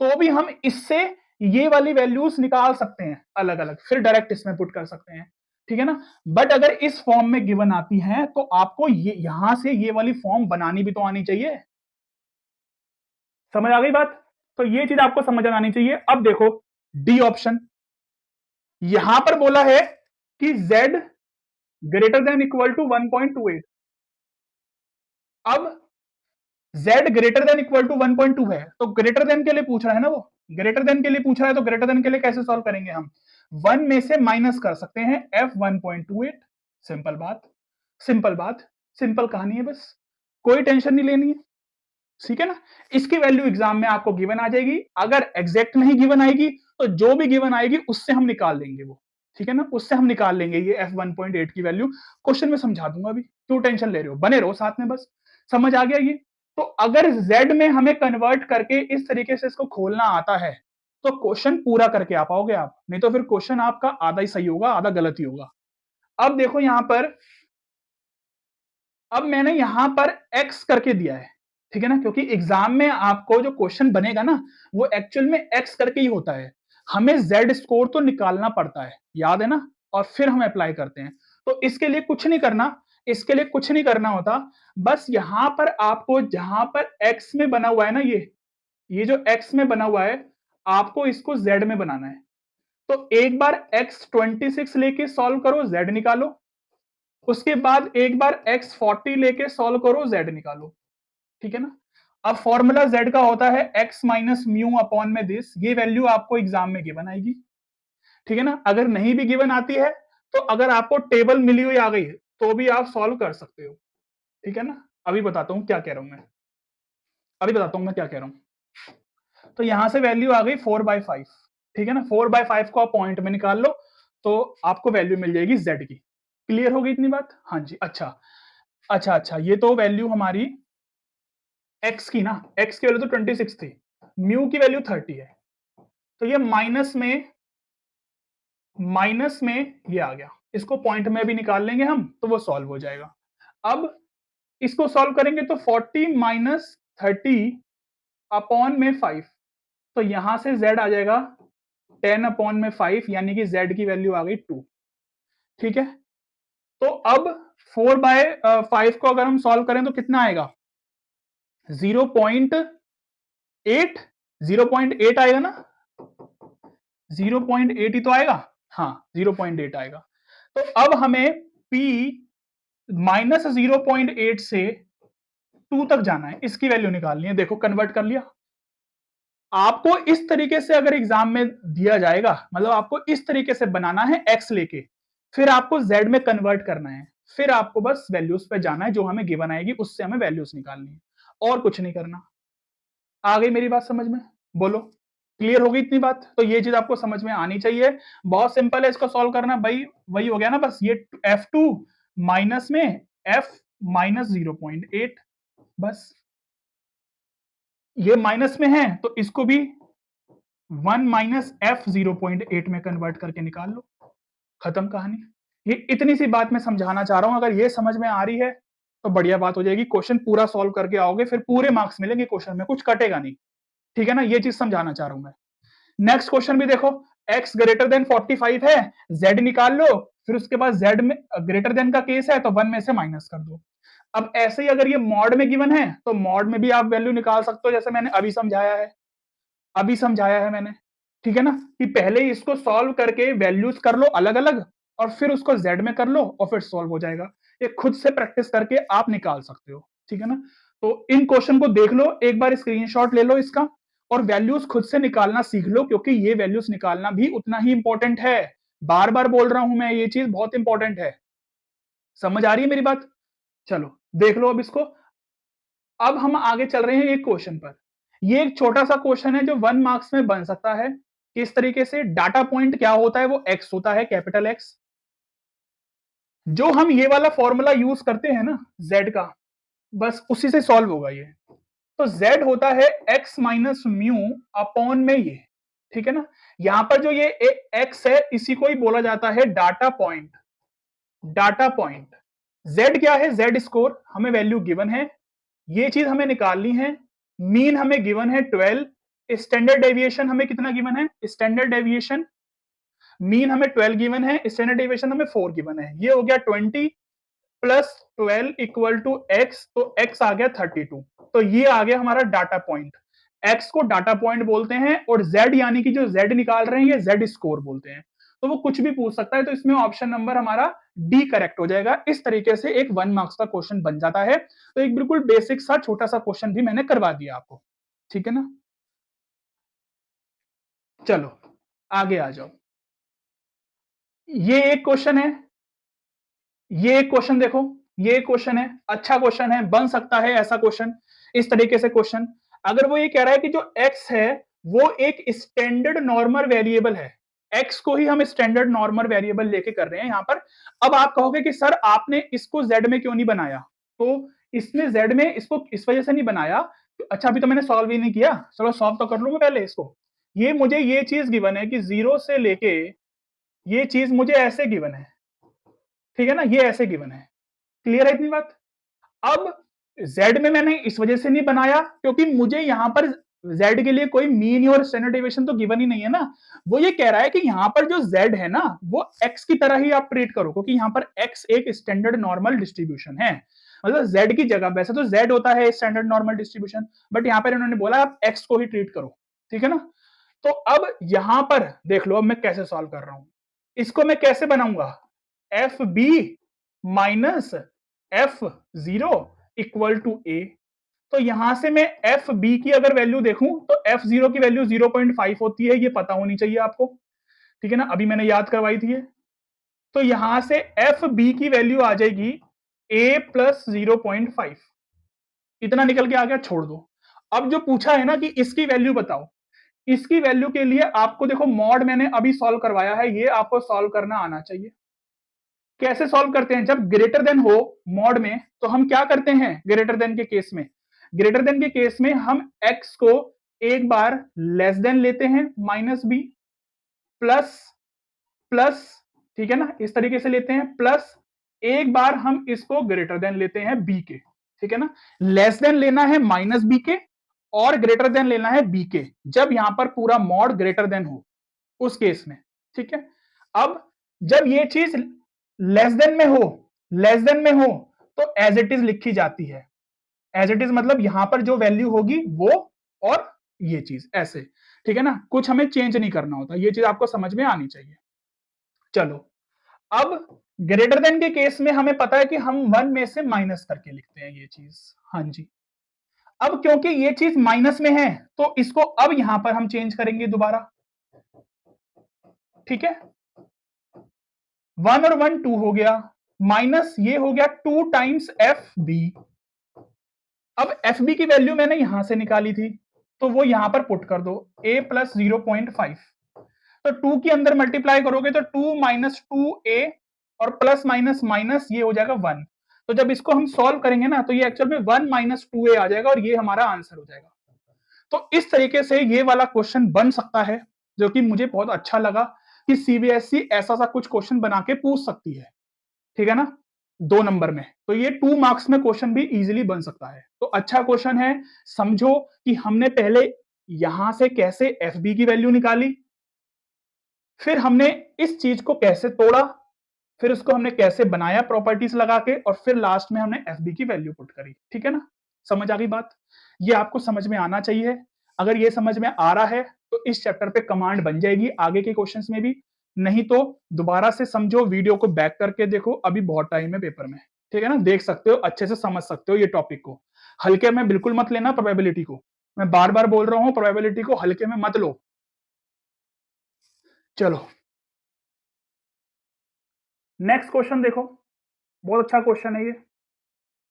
तो भी हम इससे ये वाली वैल्यूज निकाल सकते हैं अलग अलग, फिर डायरेक्ट इसमें पुट कर सकते हैं, ठीक है ना। बट अगर इस फॉर्म में गिवन आती है तो आपको ये यहां से ये वाली फॉर्म बनानी भी तो आनी चाहिए, समझ आ गई बात। तो ये चीज आपको समझ आनी चाहिए। अब देखो डी ऑप्शन, यहां पर बोला है कि z greater than equal to 1.28, अब z greater than equal to 1.2 है, तो ग्रेटर देन के लिए पूछ रहा है ना, वो ग्रेटर देन के लिए पूछ रहा है, तो ग्रेटर देन के लिए कैसे सॉल्व करेंगे हम, 1 में से माइनस कर सकते हैं f1.28, सिंपल बात, सिंपल बात, सिंपल कहानी है, बस कोई टेंशन नहीं लेनी है, ठीक है ना। इसकी वैल्यू एग्जाम में आपको गिवन आ जाएगी, अगर एग्जैक्ट नहीं गिवन आएगी तो जो भी गिवन आएगी उससे हम निकाल लेंगे वो, ठीक है ना, उससे हम निकाल लेंगे ये f1.8 की वैल्यू, क्वेश्चन में समझा दूंगा अभी, क्यों टेंशन ले रहे हो, बने रहो साथ में, बस समझ आ गया ये। तो अगर z में हमें कन्वर्ट करके इस तरीके से इसको खोलना आता है तो क्वेश्चन पूरा करके आ पाओगे आप, नहीं तो फिर क्वेश्चन आपका आधा ही सही होगा आधा गलत ही होगा। अब देखो यहां पर, अब मैंने यहां पर x करके दिया है, ठीक है ना, क्योंकि एग्जाम में आपको जो क्वेश्चन बनेगा ना वो एक्चुअल में x करके ही होता है, हमें z स्कोर तो निकालना पड़ता है, याद है ना, और फिर हम अप्लाई करते हैं। तो इसके लिए कुछ नहीं करना, इसके लिए कुछ नहीं करना होता, बस यहां पर आपको जहां पर x में बना हुआ है ना, ये जो x में बना हुआ है आपको इसको z में बनाना है। तो एक बार x 26 लेके सॉल्व करो, z निकालो, उसके बाद एक बार x 40 लेके सॉल्व करो, z निकालो, ठीक है ना। अब फॉर्मूला z का होता है x माइनस म्यू अपॉन में दिस, ये वैल्यू आपको एग्जाम में गिवन आएगी, ठीक है ना। अगर नहीं भी गिवन आती है तो अगर आपको टेबल मिली हुई आ गई तो भी आप सॉल्व कर सकते हो, ठीक है ना। अभी बताता हूं क्या कह रहा हूं मैं, अभी बताता हूं मैं क्या कह रहा हूं। तो यहां से वैल्यू आ गई 4/5, ठीक है ना, 4/5 को आप पॉइंट में निकाल लो तो आपको वैल्यू मिल जाएगी z की, क्लियर हो गई इतनी बात, हाँ जी। अच्छा अच्छा अच्छा, ये तो वैल्यू हमारी x की ना, x की वैल्यू तो 26 थी, म्यू की वैल्यू 30 है, तो ये माइनस में ये आ गया, इसको पॉइंट में भी निकाल लेंगे हम तो वो सॉल्व हो जाएगा। अब इसको सॉल्व करेंगे तो 40 माइनस 30 अपॉन में 5, तो यहां से z आ जाएगा 10 अपॉन में 5, यानी कि z की वैल्यू आ गई 2, ठीक है। तो अब 4/5 को अगर हम सॉल्व करें तो कितना आएगा, 0.8, 0.8 आएगा ना, 0.8 ही तो आएगा, हाँ 0.8 आएगा। तो अब हमें p माइनस 0.8 से 2 तक जाना है, इसकी वैल्यू निकालनी है, देखो कन्वर्ट कर लिया। आपको इस तरीके से अगर एग्जाम में दिया जाएगा, मतलब आपको इस तरीके से बनाना है x लेके, फिर आपको z में कन्वर्ट करना है, फिर आपको बस वैल्यूज पे जाना है, जो हमें गिवन आएगी उससे हमें वैल्यूज निकालनी है, और कुछ नहीं करना। आ गई मेरी बात समझ में? बोलो, क्लियर हो गई इतनी बात? तो ये चीज आपको समझ में आनी चाहिए, बहुत सिंपल है इसको सॉल्व करना भाई, वही हो गया ना, बस ये f2 माइनस में f माइनस 0.8, बस ये माइनस में है तो इसको भी 1 माइनस f 0.8 में कन्वर्ट करके निकाल लो, खत्म कहानी। ये इतनी सी बात मैं समझाना चाह रहा हूं, अगर ये समझ में आ रही है तो बढ़िया बात हो जाएगी, क्वेश्चन पूरा सॉल्व करके आओगे, फिर पूरे मार्क्स मिलेंगे क्वेश्चन में, कुछ कटेगा नहीं, ठीक है ना, ये चीज समझाना चाह रहा हूं मैं। नेक्स्ट क्वेश्चन भी देखो, x ग्रेटर देन 45 है, z निकाल लो, फिर उसके बाद z में ग्रेटर देन का केस है तो 1 में से माइनस कर दो। अब ऐसे ही अगर ये मॉड में गिवन है तो मॉड में भी आप वैल्यू निकाल सकते हो, जैसे मैंने अभी समझाया है मैंने, ठीक है ना, कि पहले इसको सॉल्व करके वैल्यूज कर लो अलग अलग, और फिर उसको z में कर लो और फिर सॉल्व हो जाएगा। ये खुद से प्रैक्टिस करके आप निकाल सकते हो, ठीक है ना। तो इन क्वेश्चन को देख लो, एक बार स्क्रीनशॉट ले लो इसका, और वैल्यूज खुद से निकालना सीख लो, क्योंकि ये वैल्यूज निकालना भी उतना ही इंपॉर्टेंट है। बार बार बोल रहा हूं मैं, ये चीज बहुत इंपॉर्टेंट है। समझ आ रही है मेरी बात? चलो देख लो अब इसको। अब हम आगे चल रहे हैं एक क्वेश्चन पर। ये एक छोटा सा क्वेश्चन है जो 1 मार्क्स में बन सकता है। किस तरीके से? डाटा पॉइंट क्या होता है? वो एक्स होता है, कैपिटल एक्स। जो हम ये वाला फॉर्मूला यूज करते हैं ना जेड का, बस उसी से सॉल्व होगा ये। तो z होता है x माइनस म्यू अपॉन में ये, ठीक है ना। यहां पर जो ये x है इसी को ही बोला जाता है data point. Data point z क्या है? z स्कोर हमें वैल्यू गिवन है, ये चीज हमें निकालनी है। मीन हमें गिवन है 12, स्टैंडर्ड डेविएशन हमें कितना गिवन है? स्टैंडर्ड डेविएशन मीन हमें 12 गिवन है, स्टैंडर्ड डेविएशन हमें 4 गिवन है। ये हो गया 20 प्लस 12 इक्वल टू एक्स, तो एक्स आ गया 32। तो ये आ गया हमारा डाटा पॉइंट। एक्स को डाटा पॉइंट बोलते हैं, और जेड यानी कि जो जेड निकाल रहे हैं ये जेड स्कोर बोलते हैं। तो वो कुछ भी पूछ सकता है, तो इसमें ऑप्शन नंबर हमारा डी करेक्ट हो जाएगा। इस तरीके से एक 1 मार्क्स का क्वेश्चन बन जाता है। तो एक बिल्कुल बेसिक सा छोटा सा क्वेश्चन भी मैंने करवा दिया आपको, ठीक है ना। चलो आगे आ जाओ। ये एक क्वेश्चन है, ये एक क्वेश्चन देखो, ये क्वेश्चन है, अच्छा क्वेश्चन है, बन सकता है ऐसा क्वेश्चन, इस तरीके से क्वेश्चन। अगर वो ये कह रहा है कि जो x है वो एक स्टैंडर्ड नॉर्मल वेरिएबल है, x को ही हम स्टैंडर्ड नॉर्मल वेरिएबल लेके कर रहे हैं यहां पर। अब आप कहोगे कि सर आपने इसको z में क्यों नहीं बनाया? तो इसमें z में इसको इस वजह से नहीं बनाया, अच्छा अभी तो मैंने सॉल्व ही नहीं किया, चलो सॉल्व तो कर लूंगा पहले इसको। ये मुझे ये चीज गिवन है कि 0 से लेके ये चीज मुझे ऐसे गिवन है, ठीक है ना, ये ऐसे गिवन है। क्लियर है इतनी बात? अब z में मैंने इस वजह से नहीं बनाया क्योंकि मुझे यहां पर z के लिए कोई मीन और स्टैंडर्ड डेविएशन तो गिवन ही नहीं है ना। वो ये कह रहा है कि यहां पर जो z है ना वो x की तरह ही आप ट्रीट करो, क्योंकि यहां पर x एक स्टैंडर्ड नॉर्मल डिस्ट्रीब्यूशन है। मतलब z की जगह, वैसे तो z होता है स्टैंडर्ड नॉर्मल डिस्ट्रीब्यूशन, बट यहां पर इन्होंने बोला आप x को ही ट्रीट करो, ठीक है ना। तो अब यहां पर देख लो, अब मैं कैसे सॉल्व कर रहा हूं इसको, मैं कैसे बनाऊंगा? F B minus F zero equal to A. तो यहां से मैं एफ बी की अगर वैल्यू देखूं तो एफ जीरो की वैल्यू 0.5 होती है, ये पता होनी चाहिए आपको, ठीक है ना, अभी मैंने याद करवाई थी ये। तो यहां से एफ बी की वैल्यू आ जाएगी ए प्लस 0.5, इतना निकल के आ गया, छोड़ दो। अब जो पूछा है ना कि इसकी वैल्यू बताओ, इसकी वैल्यू के लिए आपको देखो मॉड मैंने अभी सॉल्व करवाया है, ये आपको सॉल्व करना आना चाहिए। कैसे सॉल्व करते हैं? जब ग्रेटर देन हो मॉड में तो हम क्या करते हैं? ग्रेटर देन के केस में, ग्रेटर देन के केस में हम x को एक बार लेस देन लेते हैं माइनस बी, प्लस प्लस, ठीक है ना, इस तरीके से लेते हैं, प्लस एक बार हम इसको ग्रेटर देन लेते हैं b के, ठीक है ना। लेस देन लेना है माइनस बी के और ग्रेटर देन लेना है b के, जब यहां पर पूरा मॉड ग्रेटर देन हो उस केस में, ठीक है। अब जब ये चीज लेस देन में हो, लेस देन में हो तो एज इट इज लिखी जाती है। एज इट इज मतलब यहां पर जो वैल्यू होगी वो, और ये चीज ऐसे, ठीक है ना, कुछ हमें चेंज नहीं करना होता, ये चीज आपको समझ में आनी चाहिए। चलो अब ग्रेटर देन के केस में हमें पता है कि हम 1 में से माइनस करके लिखते हैं ये चीज, हाँ जी। अब क्योंकि ये चीज माइनस में है तो इसको अब यहां पर हम चेंज करेंगे दोबारा, ठीक है। 1 और 1 2 हो गया, माइनस ये हो गया 2 टाइम्स एफ बी। अब एफ बी की वैल्यू मैंने यहां से निकाली थी, तो वो यहां पर पुट कर दो, a प्लस 0.5। तो 2 के अंदर मल्टीप्लाई करोगे तो 2 माइनस 2a और प्लस माइनस माइनस ये हो जाएगा 1। तो जब इसको हम सॉल्व करेंगे ना, तो ये एक्चुअल में 1 माइनस 2a आ जाएगा और ये हमारा आंसर हो जाएगा। तो इस तरीके से ये वाला क्वेश्चन बन सकता है, जो कि मुझे बहुत अच्छा लगा कि सीबीएसई ऐसा सा कुछ क्वेश्चन बना के पूछ सकती है, ठीक है ना, 2 नंबर में। तो ये 2 मार्क्स में क्वेश्चन भी इजीली बन सकता है। तो अच्छा क्वेश्चन है। समझो कि हमने पहले यहां से कैसे एफ बी की वैल्यू निकाली, फिर हमने इस चीज को कैसे तोड़ा, फिर उसको हमने कैसे बनाया प्रॉपर्टीज लगा के, और फिर लास्ट में हमने एफ बी की वैल्यू पुट करी। ठीक है ना, समझ आ गई बात? ये आपको समझ में आना चाहिए। अगर ये समझ में आ रहा है तो इस चैप्टर पे कमांड बन जाएगी आगे के क्वेश्चंस में भी। नहीं तो दोबारा से समझो, वीडियो को बैक करके देखो, अभी बहुत टाइम है पेपर में। ठीक है ना, देख सकते हो, अच्छे से समझ सकते हो ये टॉपिक को। हल्के में बिल्कुल मत लेना प्रोबेबिलिटी को, मैं बार बार बोल रहा हूं, प्रोबेबिलिटी को हल्के में मत लो। चलो नेक्स्ट क्वेश्चन देखो, बहुत अच्छा क्वेश्चन है ये।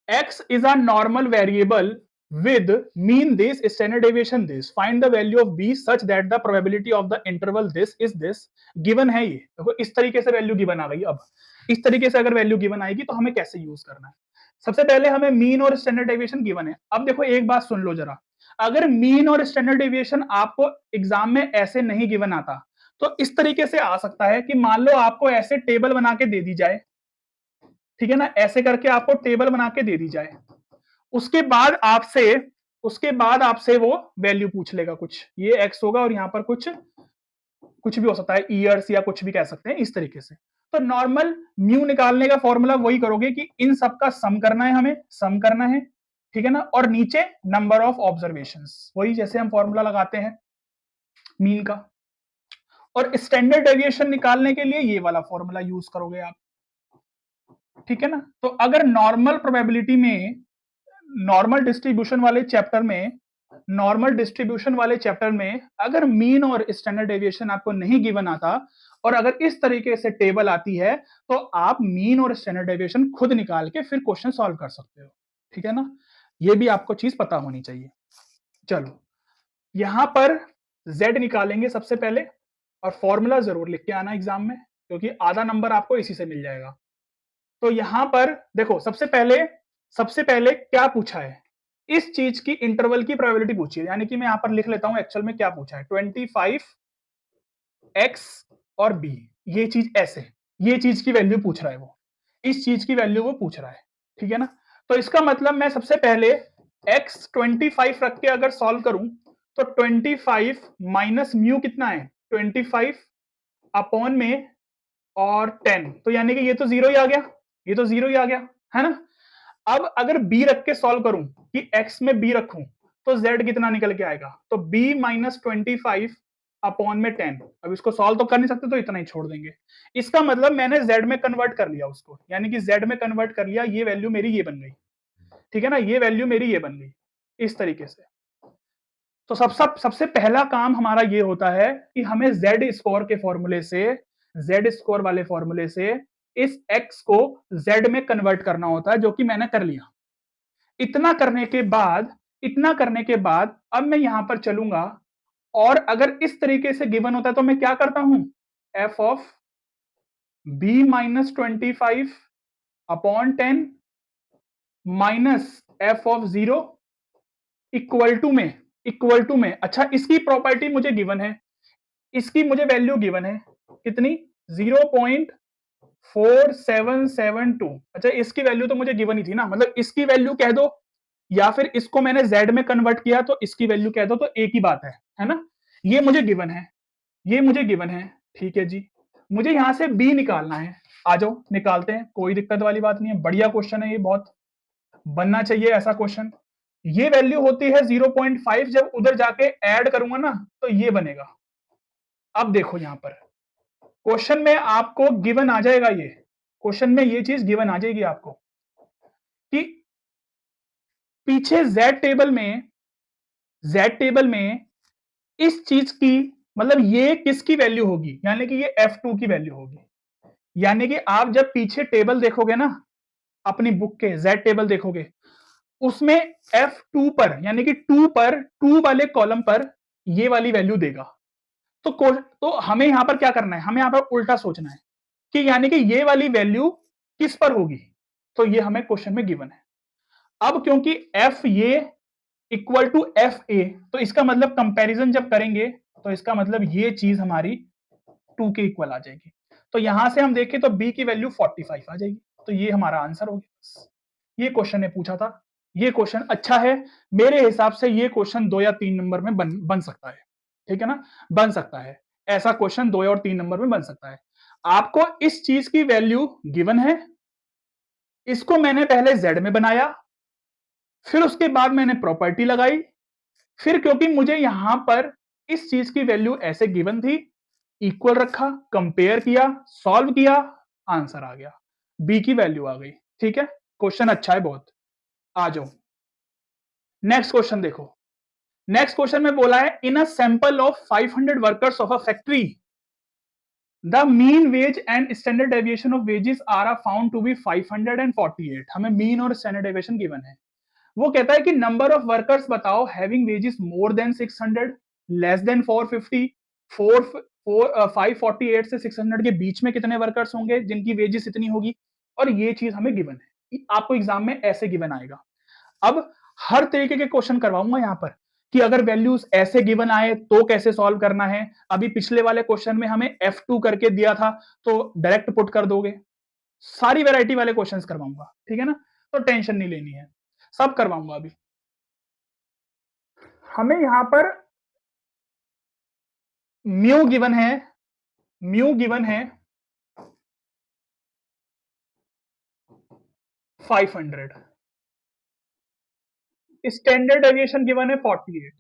x is a normal variable with mean this, standard deviation this. Find the value of b such that the probability of the interval this is this. Given है ये, देखो इस तरीके से वैल्यू गिवन आ गई। अब इस तरीके से अगर वैल्यू गिवन आएगी तो हमें कैसे यूज करना है। सबसे पहले हमें मीन और स्टैंडर्ड डेविएशन गिवन है। अब देखो एक बात सुन लो जरा, अगर मीन और स्टैंडर्ड डेविएशन आपको एग्जाम में ऐसे नहीं गिवन आता, तो इस तरीके से आ सकता है कि मान लो आपको ऐसे टेबल बना के दे दी जाए, ठीक है ना, ऐसे करके आपको टेबल बना के दे दी जाए, उसके बाद आपसे वो वैल्यू पूछ लेगा कुछ, ये एक्स होगा और यहां पर कुछ भी हो सकता है, ईयर्स या कुछ भी कह सकते हैं इस तरीके से। तो नॉर्मल म्यू निकालने का फॉर्मूला वही करोगे कि इन सब का सम करना है, हमें सम करना है, ठीक है ना, और नीचे नंबर ऑफ ऑब्जर्वेशंस, वही जैसे हम फॉर्मूला लगाते हैं मीन का। और स्टैंडर्ड डेविएशन निकालने के लिए ये वाला फॉर्मूला यूज करोगे आप, ठीक है ना। तो अगर नॉर्मल प्रोबेबिलिटी में, नॉर्मल डिस्ट्रीब्यूशन वाले चैप्टर में अगर मीन और स्टैंडर्ड डेविएशन आपको नहीं गिवन आता, और अगर इस तरीके से टेबल आती है, तो आप मीन और स्टैंडर्ड डेविएशन खुद निकाल के फिर क्वेश्चन सॉल्व कर सकते हो, ठीक है ना। ये भी आपको चीज पता होनी चाहिए। चलो यहां पर z निकालेंगे सबसे पहले, और फॉर्मूला जरूर लिख के आना एग्जाम में, क्योंकि आधा नंबर आपको इसी से मिल जाएगा। तो यहां पर देखो, सबसे पहले क्या पूछा है, इस चीज की इंटरवल की प्रोबेबिलिटी पूछी है। यानी कि मैं यहां पर लिख लेता हूं एक्चुअल में क्या पूछा है, 25x और b, ये चीज ऐसे, ये चीज की वैल्यू पूछ रहा है वो, इस चीज की वैल्यू वो पूछ रहा है, ठीक है ना। तो इसका मतलब मैं सबसे पहले x 25 रख के अगर सॉल्व करूं, तो 25 माइनस म्यू कितना है, 25 अपॉन में और 10, तो यानी कि ये तो जीरो ही आ गया, ये तो जीरो ही आ गया, है ना। अब अगर b रख के सॉल्व करूं कि x में b रखूं, तो z कितना निकल के आएगा, तो b माइनस 25 अपॉन में 10। अब इसको सॉल्व तो कर नहीं सकते, तो इतना ही छोड़ देंगे। इसका मतलब मैंने z में कन्वर्ट कर लिया उसको, यानी कि z में कन्वर्ट कर लिया, ये वैल्यू मेरी ये बन गई, ठीक है ना, ये वैल्यू मेरी ये बन गई इस तरीके से। तो सबसे पहला काम हमारा ये होता है कि हमें z स्कोर के फॉर्मूले से, z स्कोर वाले फॉर्मूले से इस x को z में कन्वर्ट करना होता है, जो कि मैंने कर लिया। इतना करने के बाद अब मैं यहां पर चलूंगा, और अगर इस तरीके से गिवन होता है तो मैं क्या करता हूं, f of b minus 25 upon 10 minus f of 0 equal to में, अच्छा इसकी प्रॉपर्टी मुझे गिवन है, इसकी मुझे वैल्यू गिवन है कितनी, 0.4772। अच्छा इसकी वैल्यू तो मुझे गिवन ही थी ना, मतलब इसकी वैल्यू कह दो, या फिर इसको मैंने z में कन्वर्ट किया तो इसकी वैल्यू कह दो, तो एक ही बात है ना। ये मुझे गिवन है, ये मुझे गिवन है, ठीक है जी। मुझे यहां से b निकालना है, आ जाओ निकालते हैं, कोई दिक्कत वाली बात नहीं है, बढ़िया क्वेश्चन है ये, बहुत बनना चाहिए ऐसा क्वेश्चन। ये वैल्यू होती है 0.5, जब उधर जाके ऐड करूंगा ना तो ये बनेगा। अब देखो यहां पर क्वेश्चन में आपको गिवन आ जाएगा, ये क्वेश्चन में ये चीज गिवन आ जाएगी आपको कि पीछे z टेबल में इस चीज की, मतलब ये किसकी वैल्यू होगी, यानी कि ये f2 की वैल्यू होगी, यानी कि आप जब पीछे टेबल देखोगे ना, अपनी बुक के Z टेबल देखोगे, उसमें F2 पर यानी कि 2 पर 2 वाले कॉलम पर ये वाली वैल्यू देगा। तो हमें यहां पर क्या करना है, हमें यहां पर उल्टा सोचना है कि यानी कि ये वाली वैल्यू किस पर होगी, तो ये हमें क्वेश्चन में गिवन है। अब क्योंकि एफ ये इक्वल टू एफ ए, तो इसका मतलब कंपैरिजन जब करेंगे तो इसका मतलब ये चीज हमारी 2 के इक्वल आ जाएगी। तो यहां से हम देखें तो बी की वैल्यू 45 आ जाएगी, तो ये हमारा आंसर हो गया। ये क्वेश्चन ने पूछा था, ये क्वेश्चन अच्छा है, मेरे हिसाब से ये क्वेश्चन 2 या 3 नंबर में बन सकता है, ठीक है ना, बन सकता है, ऐसा क्वेश्चन 2 और 3 नंबर में बन सकता है। आपको इस चीज की वैल्यू गिवन है, इसको मैंने पहले z में बनाया, फिर उसके बाद मैंने प्रॉपर्टी लगाई, फिर क्योंकि मुझे यहां पर इस चीज की वैल्यू ऐसे गिवन थी, इक्वल रखा, कंपेयर किया, सॉल्व किया, आंसर आ गया, बी की वैल्यू आ गई। ठीक है, क्वेश्चन अच्छा है बहुत। आ जाओ नेक्स्ट क्वेश्चन देखो। नेक्स्ट क्वेश्चन में बोला है in a sample of 500 workers of a factory the mean wage and standard deviation of wages are found to be 548। हमें मीन और स्टैंडर्ड डेविएशन गिवन है। वो कहता है कि नंबर ऑफ वर्कर्स बताओ having wages more than 600, less than 450, 548 से 600 के बीच में कितने वर्कर्स होंगे जिनकी वेजेस इतनी होगी, और ये चीज हमें गिवन है। आपको एग्जाम में ऐसे गिवन आएगा। अब हर तरीके के क्वेश्चन करवाऊंगा यहां पर कि अगर वैल्यूज ऐसे गिवन आए तो कैसे सॉल्व करना है। अभी पिछले वाले क्वेश्चन में हमें F2 करके दिया था, तो डायरेक्ट पुट कर दोगे। सारी वैरायटी वाले क्वेश्चंस करवाऊंगा, ठीक है ना, तो टेंशन नहीं लेनी है, सब करवाऊंगा। अभी हमें यहां पर म्यू गिवन है, म्यू गिवन है 500, स्टैंडर्ड डेविएशन गिवन है 48।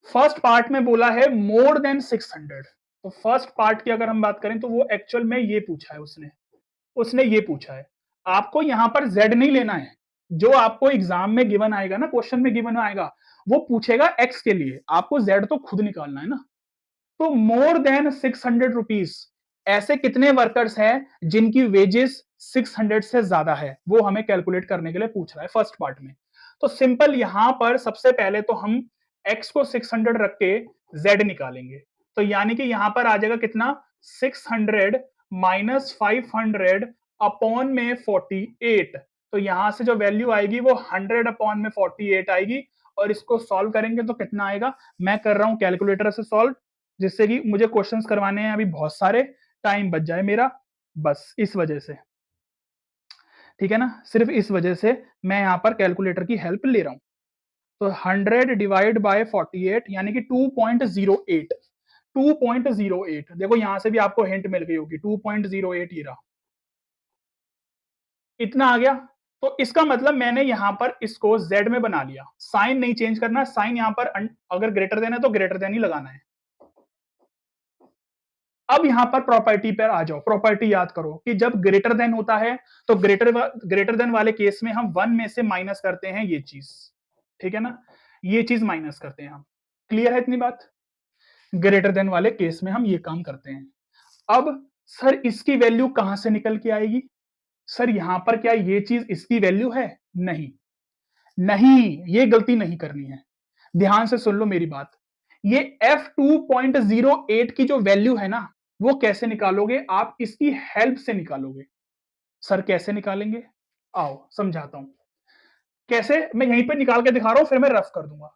फर्स्ट पार्ट में बोला है मोर देन 600, तो फर्स्ट पार्ट की अगर हम बात करें तो वो एक्चुअल में ये पूछा है, उसने उसने ये पूछा है। आपको यहां पर z नहीं लेना है, जो आपको एग्जाम में गिवन आएगा ना, क्वेश्चन में गिवन आएगा, वो पूछेगा x के लिए, आपको z तो खुद निकालना है ना। तो मोर देन 600 रुपीज, ऐसे कितने वर्कर्स हैं जिनकी वेजेस 600 से ज्यादा है, वो हमें कैलकुलेट करने के लिए पूछ रहा है फर्स्ट पार्ट में। तो सिंपल यहां पर सबसे पहले तो हम x को 600 रख के z निकालेंगे, तो यानी कि यहां पर आ जाएगा कितना, 600 माइनस 500 अपॉन में 48। तो यहां से जो वैल्यू आएगी वो 100 अपॉन में 48 आएगी, और इसको सॉल्व करेंगे तो कितना आएगा, मैं कर रहा हूं कैलकुलेटर से सॉल्व, जिससे कि मुझे क्वेश्चंस करवाने हैं अभी बहुत सारे, टाइम बच जाए मेरा, बस इस वजह से, ठीक है ना, सिर्फ इस वजह से मैं यहां पर कैलकुलेटर की हेल्प ले रहा हूं। तो 100 डिवाइड बाय 48 यानी कि 2.08, 2.08, देखो यहां से भी आपको हिंट मिल गई होगी, 2.08 ये रहा, इतना आ गया। तो इसका मतलब मैंने यहां पर इसको z में बना लिया, साइन नहीं चेंज करना, साइन यहां पर अगर ग्रेटर देन है तो ग्रेटर देन ही लगाना है। अब यहां पर प्रॉपर्टी पर आ जाओ, प्रॉपर्टी याद करो कि जब ग्रेटर देन होता है तो ग्रेटर देन वाले केस में हम 1 में से माइनस करते हैं ये चीज, ठीक है ना, ये चीज माइनस करते हैं हम। क्लियर है इतनी बात, ग्रेटर देन वाले केस में हम ये काम करते हैं। अब सर इसकी वैल्यू कहां से निकल के आएगी, सर यहां पर क्या ये चीज इसकी वैल्यू है, नहीं, नहीं, ये गलती नहीं करनी है, ध्यान से सुन लो मेरी बात। ये F2.08 की जो वैल्यू है ना, वो कैसे निकालोगे, आप इसकी हेल्प से निकालोगे। सर कैसे निकालेंगे, आओ समझाता हूं कैसे, मैं यहीं पे निकाल के दिखा रहा हूं, फिर मैं रफ कर दूंगा।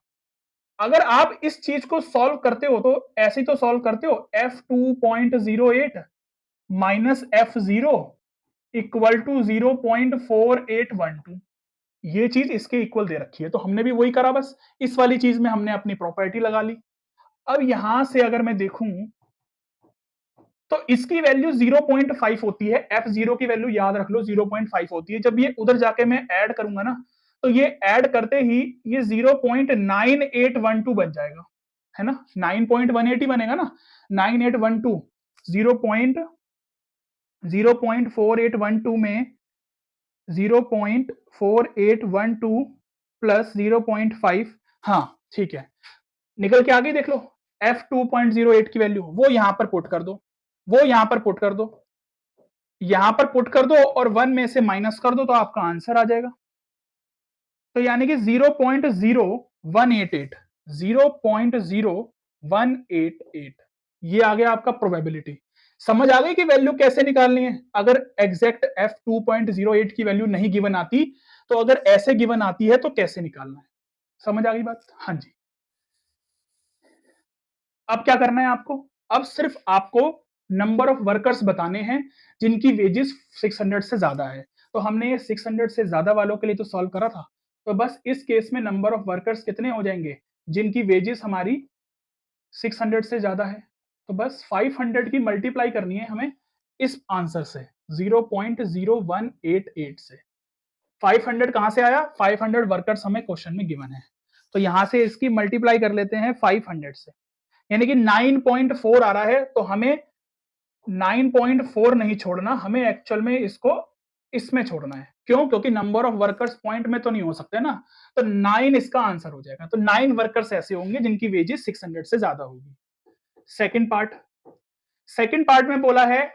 अगर आप इस चीज को सॉल्व करते हो तो ऐसे ही तो सॉल्व करते हो, F2.08 minus F0 equal to 0.4812, ये चीज इसके इक्वल दे रखी है, तो हमने भी वही करा, बस इस वाली चीज में हमने अपनी प्रॉपर्टी लगा ली। अब यहां से अगर मैं देखूं तो इसकी वैल्यू 0.5 होती है, F0 की वैल्यू याद रख लो 0.5 होती है। जब ये उधर जाके मैं ऐड करूंगा ना, तो ये ऐड करते ही ये 0.9812 बन जाएगा, है ना, 9.18 ही बनेगा ना, 9812, 0.4812 में 0.4812 प्लस 0.5, हाँ ठीक है, निकल के आ गई, देख लो F2.08 की वैल्यू, वो यहां पर पुट कर दो, वो यहां पर पुट कर दो, यहां पर पुट कर दो और 1 में से माइनस कर दो तो आपका आंसर आ जाएगा। तो यानी कि 0.0188, 0.0188 ये आ गया आपका प्रोबेबिलिटी। समझ आ गई कि वैल्यू कैसे निकालनी है। अगर एग्जैक्ट f 2.08 की वैल्यू नहीं गिवन आती तो अगर ऐसे गिवन आती है तो कैसे निकालना है। समझ आ गई बात? हाँ जी। अब क्या करना है आपको? अब सिर्फ आपको नंबर ऑफ वर्कर्स बताने हैं जिनकी वेजेस 600 से ज्यादा है। तो हमने ये 600 से ज्यादा वालों के लिए तो सॉल्व करा था। तो बस इस केस में नंबर ऑफ वर्कर्स कितने हो जाएंगे जिनकी वेजेस हमारी 600 से ज्यादा है। तो बस 500 की मल्टीप्लाई करनी है हमें इस आंसर से, 0.0188 से। 500 कहां से आया? 500 वर्कर्स हमें क्वेश्चन में गिवन है। तो यहां से इसकी मल्टीप्लाई कर लेते हैं 500 से, यानी कि 9.4 आ रहा है। तो हमें 9.4 नहीं छोड़ना, हमें एक्चुअल में इसको इसमें छोड़ना है। क्यों? क्योंकि नंबर ऑफ वर्कर्स पॉइंट में तो नहीं हो सकते ना। तो 9 इसका आंसर हो जाएगा। तो 9 वर्कर्स ऐसे होंगे जिनकी वेजेस 600 से ज्यादा होगी। सेकंड पार्ट, सेकंड पार्ट में बोला है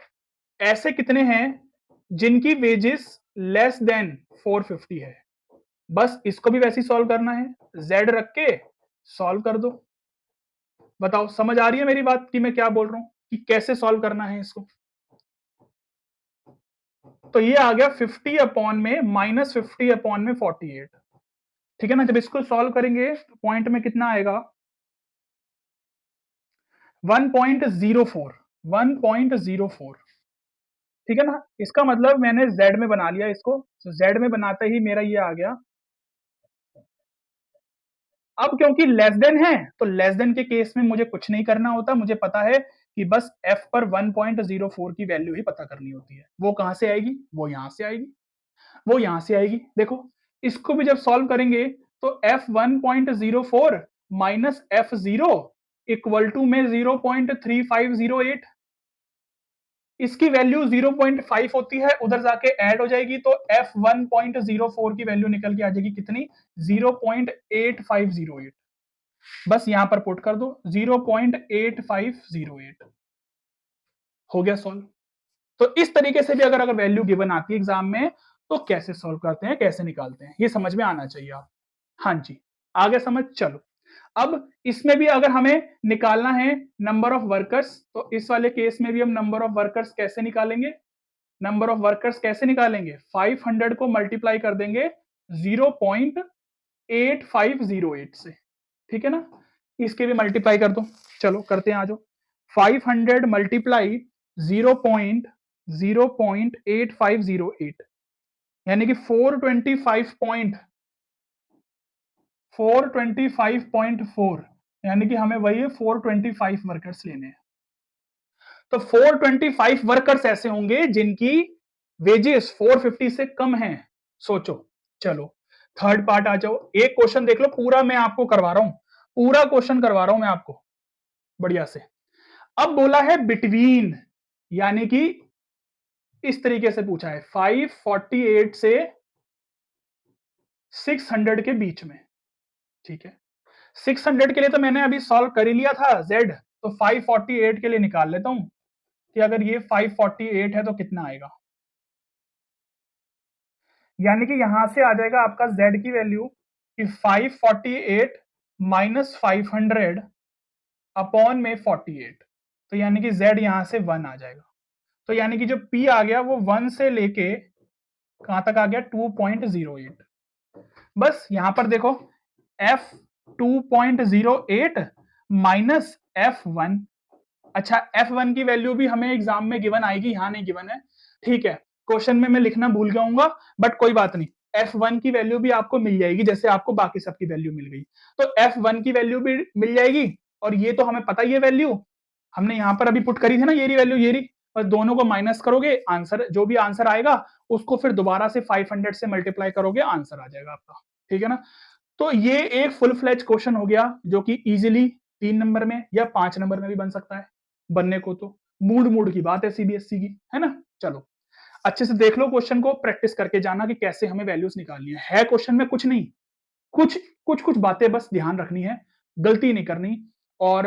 ऐसे कितने हैं जिनकी वेजेस लेस देन 450 है। बस इसको भी वैसे ही सॉल्व करना है, z रख के सॉल्व कर दो। बताओ समझ आ रही है मेरी बात कि मैं क्या बोल रहा हूं कि कैसे सॉल्व करना है इसको? तो ये आ गया 50 अपॉन में -50 अपॉन में 48। ठीक है ना? जब इसको सॉल्व करेंगे तो पॉइंट में कितना आएगा? 1.04, 1.04। ठीक है ना? इसका मतलब मैंने z में बना लिया इसको। तो z में बनाते ही मेरा ये आ गया। अब क्योंकि लेस देन है तो लेस देन के केस में मुझे कुछ नहीं करना होता। मुझे पता है कि बस f पर 1.04 की वैल्यू ही पता करनी होती है। वो कहां से आएगी? वो यहां से आएगी, वो यहां से आएगी। देखो इसको भी जब सॉल्व करेंगे तो f 1.04 minus f0 equal to में 0.3508। इसकी वैल्यू 0.5 होती है, उधर जाके ऐड हो जाएगी तो f 1.04 की वैल्यू निकल के आ जाएगी कितनी? 0.8508। बस यहां पर पुट कर दो 0.8508। हो गया सॉल्व। तो इस तरीके से भी अगर अगर वैल्यू गिवन आती है एग्जाम में तो कैसे सॉल्व करते हैं, कैसे निकालते हैं, ये समझ में आना चाहिए आप। हाँ जी, आगे समझ। चलो अब इसमें भी अगर हमें निकालना है नंबर ऑफ वर्कर्स तो इस वाले केस में भी हम नंबर ऑफ वर्कर्स कैसे निकालेंगे? नंबर ऑफ वर्कर्स कैसे निकालेंगे? 500 को मल्टीप्लाई कर देंगे 0.8508 से। ठीक है ना? इसके भी मल्टीप्लाई कर दो। चलो करते हैं, आ जाओ। 500 मल्टीप्लाई 0.8508 यानी कि 425.4 यानी कि हमें वही 425 वर्कर्स लेने हैं। तो 425 वर्कर्स ऐसे होंगे जिनकी वेजेस 450 से कम हैं। सोचो। चलो थर्ड पार्ट आ जाओ। एक क्वेश्चन देख लो, पूरा मैं आपको करवा रहा हूं, पूरा क्वेश्चन करवा रहा हूं मैं आपको बढ़िया से। अब बोला है बिटवीन, यानी कि इस तरीके से पूछा है 548 से 600 के बीच में। ठीक है, 600 के लिए तो मैंने अभी सॉल्व कर ही लिया था z। तो 548 के लिए निकाल लेता हूं कि अगर ये 548 है तो कितना आएगा। यानी कि यहां से आ जाएगा आपका z की वैल्यू कि 548 माइनस 500 अपॉन में 48। तो यानी कि z यहां से 1 आ जाएगा। तो यानी कि जो p आ गया वो 1 से लेके कहां तक आ गया? 2.08। बस यहां पर देखो f 2.08 माइनस f1। अच्छा f1 की वैल्यू भी हमें एग्जाम में गिवन आएगी, यहां नहीं गिवन है। ठीक है, क्वेश्चन में मैं लिखना भूल जाऊंगा बट कोई बात नहीं। f1 की वैल्यू भी आपको मिल जाएगी जैसे आपको बाकी सबकी वैल्यू मिल गई। तो f1 की वैल्यू भी मिल जाएगी और ये तो हमें पता ही है वैल्यू, हमने यहां पर अभी पुट करी थी ना, ये रही वैल्यू, ये रही। बस दोनों को माइनस करोगे, आंसर जो भी आंसर आएगा उसको फिर दोबारा से 500 से मल्टीप्लाई करोगे, आंसर आ जाएगा आपका। ठीक है ना? तो ये एक फुल फ्लैज क्वेश्चन हो गया जो कि इजीली 3 नंबर में या 5 नंबर में भी बन सकता है। बनने को तो मूड मूड की बात है सीबीएसई की, है ना? चलो अच्छे से देख लो क्वेश्चन को, प्रैक्टिस करके जाना कि कैसे हमें वैल्यूज निकालनी है क्वेश्चन में कुछ नहीं, कुछ कुछ कुछ बातें बस ध्यान रखनी है, गलती नहीं करनी। और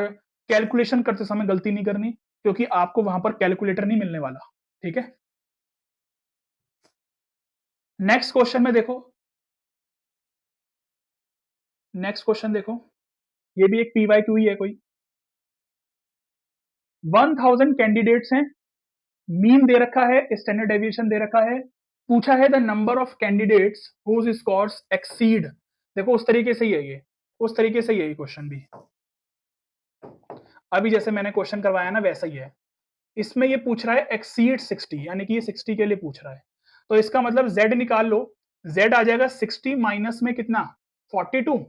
कैलकुलेशन करते समय गलती नहीं करनी क्योंकि आपको वहां पर कैलकुलेटर नहीं मिलने वाला। ठीक है? नेक्स्ट क्वेश्चन में देखो, नेक्स्ट क्वेश्चन देखो, ये भी एक पीवाईक्यू ही है कोई। 1000 कैंडिडेट्स हैं, मीन दे रखा है, स्टैंडर्ड डेविएशन दे रखा है, पूछा है the number of candidates whose scores exceed. देखो उस तरीके से ही है ये, उस तरीके से ही है ये क्वेश्चन भी, अभी जैसे मैंने क्वेश्चन करवाया ना वैसा ही है। इसमें ये पूछ रहा है एक्सीड 60, यानी कि ये 60 के लिए पूछ रहा है, तो इसका मतलब z निकाल लो, z आ जाएगा 60 माइनस में कितना 42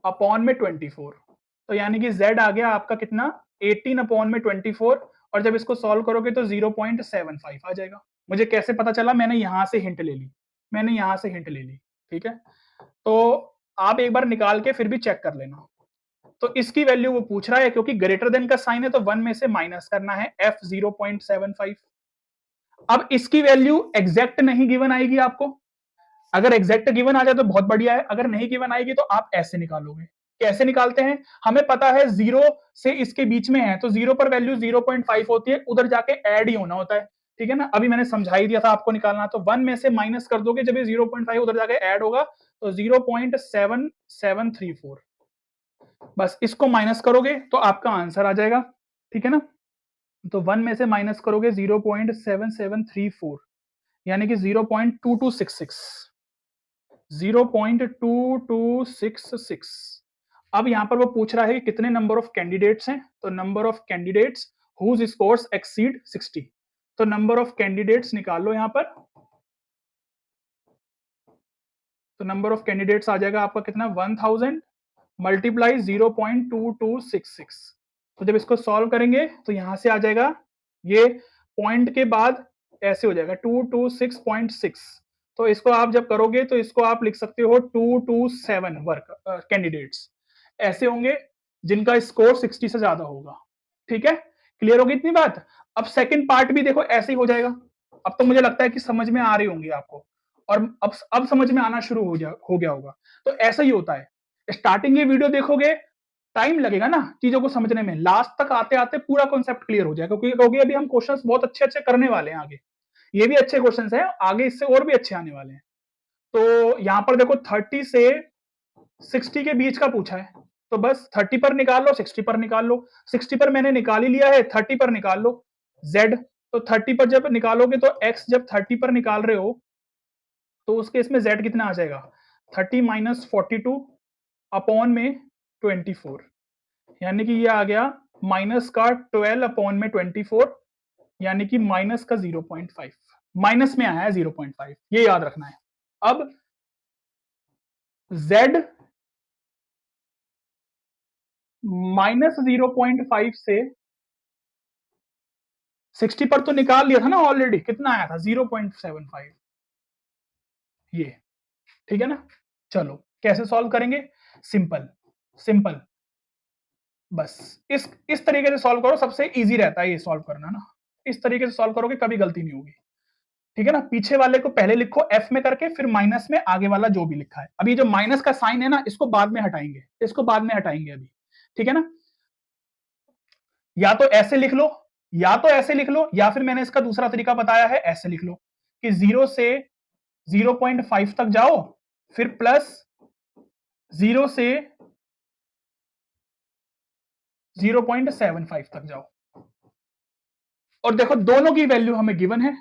अपॉन में 24, तो यानी कि z आ गया आपका कितना 18 अपॉन में 24, और जब इसको सॉल्व करोगे तो 0.75 आ जाएगा। मुझे कैसे पता चला, मैंने यहां से हिंट ले ली, मैंने यहां से हिंट ले ली, ठीक है। तो आप एक बार निकाल के फिर भी चेक कर लेना। तो इसकी वैल्यू वो पूछ रहा है, क्योंकि ग्रेटर देन का साइन है तो 1 में से माइनस करना है, f 0.75। अब इसकी वैल्यू एग्जैक्ट नहीं गिवन आएगी आपको, अगर एग्जैक्ट गिवन आ जाए तो बहुत बढ़िया है, अगर नहीं गिवन आएगी तो आप ऐसे निकालोगे। कैसे निकालते हैं, हमें पता है 0 से इसके बीच में है, तो 0 पर वैल्यू 0.5 होती है, उधर जाके ऐड ही होना होता है, ठीक है ना। अभी मैंने समझा ही दिया था आपको निकालना, तो 1 में से माइनस कर दोगे, जब ये 0.5 उधर जाके ऐड होगा तो 0.7734, बस इसको माइनस करोगे तो आपका आंसर आ जाएगा, ठीक है ना। तो 1 में से माइनस करोगे 0.7734, यानी कि 0.2266, 0.2266। अब यहां पर वो पूछ रहा है कि कितने नंबर ऑफ कैंडिडेट्स हैं, तो number of candidates whose scores exceed 60, तो नंबर ऑफ कैंडिडेट्स निकाल लो यहां पर, तो नंबर ऑफ कैंडिडेट्स आ जाएगा आपका कितना 1000 मल्टीप्लाई 0.2266, तो जब इसको सॉल्व करेंगे तो यहां से आ जाएगा, ये पॉइंट के बाद ऐसे हो जाएगा 226.6, तो इसको आप जब करोगे तो इसको आप लिख सकते हो 227 वर्क कैंडिडेट्स ऐसे होंगे जिनका स्कोर 60 से ज्यादा होगा, ठीक है। क्लियर होगी इतनी बात। अब सेकंड पार्ट भी देखो ऐसे ही हो जाएगा। अब तो मुझे लगता है कि समझ में आ रही होंगी आपको, और अब समझ में आना शुरू हो गया होगा। तो ऐसा ही होता है, स्टार्टिंग ये वीडियो देखोगे टाइम लगेगा ना चीजों को समझने में, लास्ट तक आते आते पूरा कॉन्सेप्ट क्लियर हो जाएगा, क्योंकि अभी हम क्वेश्चंस बहुत अच्छे अच्छे करने वाले हैं आगे, ये भी अच्छे क्वेश्चंस हैं, आगे इससे और भी अच्छे आने वाले हैं। तो यहां पर देखो 30 से 60 के बीच का पूछा है, तो बस 30 पर निकाल लो, 60 पर निकाल लो, 60 पर मैंने निकाल ही लिया है, 30 पर निकाल लो z, तो 30 पर जब निकालोगे तो x जब 30 पर निकाल रहे हो तो उसके इसमें z कितना आ जाएगा 30 माइनस 42 अपॉन में 24, यानी कि ये आ गया माइनस का 12 अपॉन में 24, यानी कि माइनस का 0.5, माइनस में आया है 0.5, ये याद रखना है। अब z माइनस 0.5 से 60 पर तो निकाल लिया था ना ऑलरेडी, कितना आया था 0.75, ये ठीक है ना। चलो कैसे सॉल्व करेंगे, सिंपल सिंपल, बस इस तरीके से सॉल्व करो, सबसे इजी रहता है ये सॉल्व करना ना, इस तरीके से सॉल्व करोगे कभी गलती नहीं होगी, ठीक है ना। पीछे वाले को पहले लिखो f में करके, फिर माइनस में आगे वाला जो भी लिखा है, अभी जो माइनस का साइन है ना इसको बाद में हटाएंगे, इसको बाद में हटाएंगे अभी, ठीक है ना। या तो ऐसे लिख लो, या तो ऐसे लिख लो, या फिर मैंने इसका दूसरा तरीका बताया है, ऐसे लिख लो कि 0 से 0.5 तक जाओ, फिर प्लस 0 से 0.75 तक जाओ, और देखो दोनों की वैल्यू हमें गिवन है,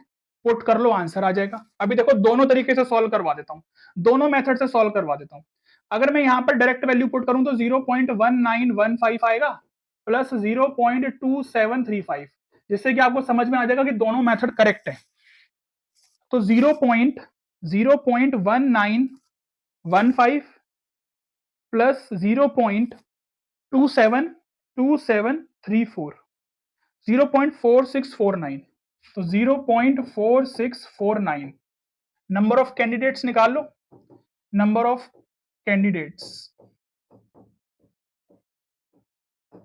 पुट कर लो आंसर आ जाएगा। अभी देखो दोनों तरीके से सॉल्व करवा देता हूं, दोनों मेथड से सॉल्व करवा देता हूं। अगर मैं यहां पर डायरेक्ट वैल्यू पुट करूं तो 0.1915 आएगा प्लस 0.2735, जिससे कि आपको समझ में आ जाएगा कि दोनों मेथड करेक्ट है। तो 0.1915 प्लस 0.2734, 0.4649, तो 0.4649 नंबर ऑफ कैंडिडेट्स निकाल लो, नंबर ऑफ कैंडिडेट्स,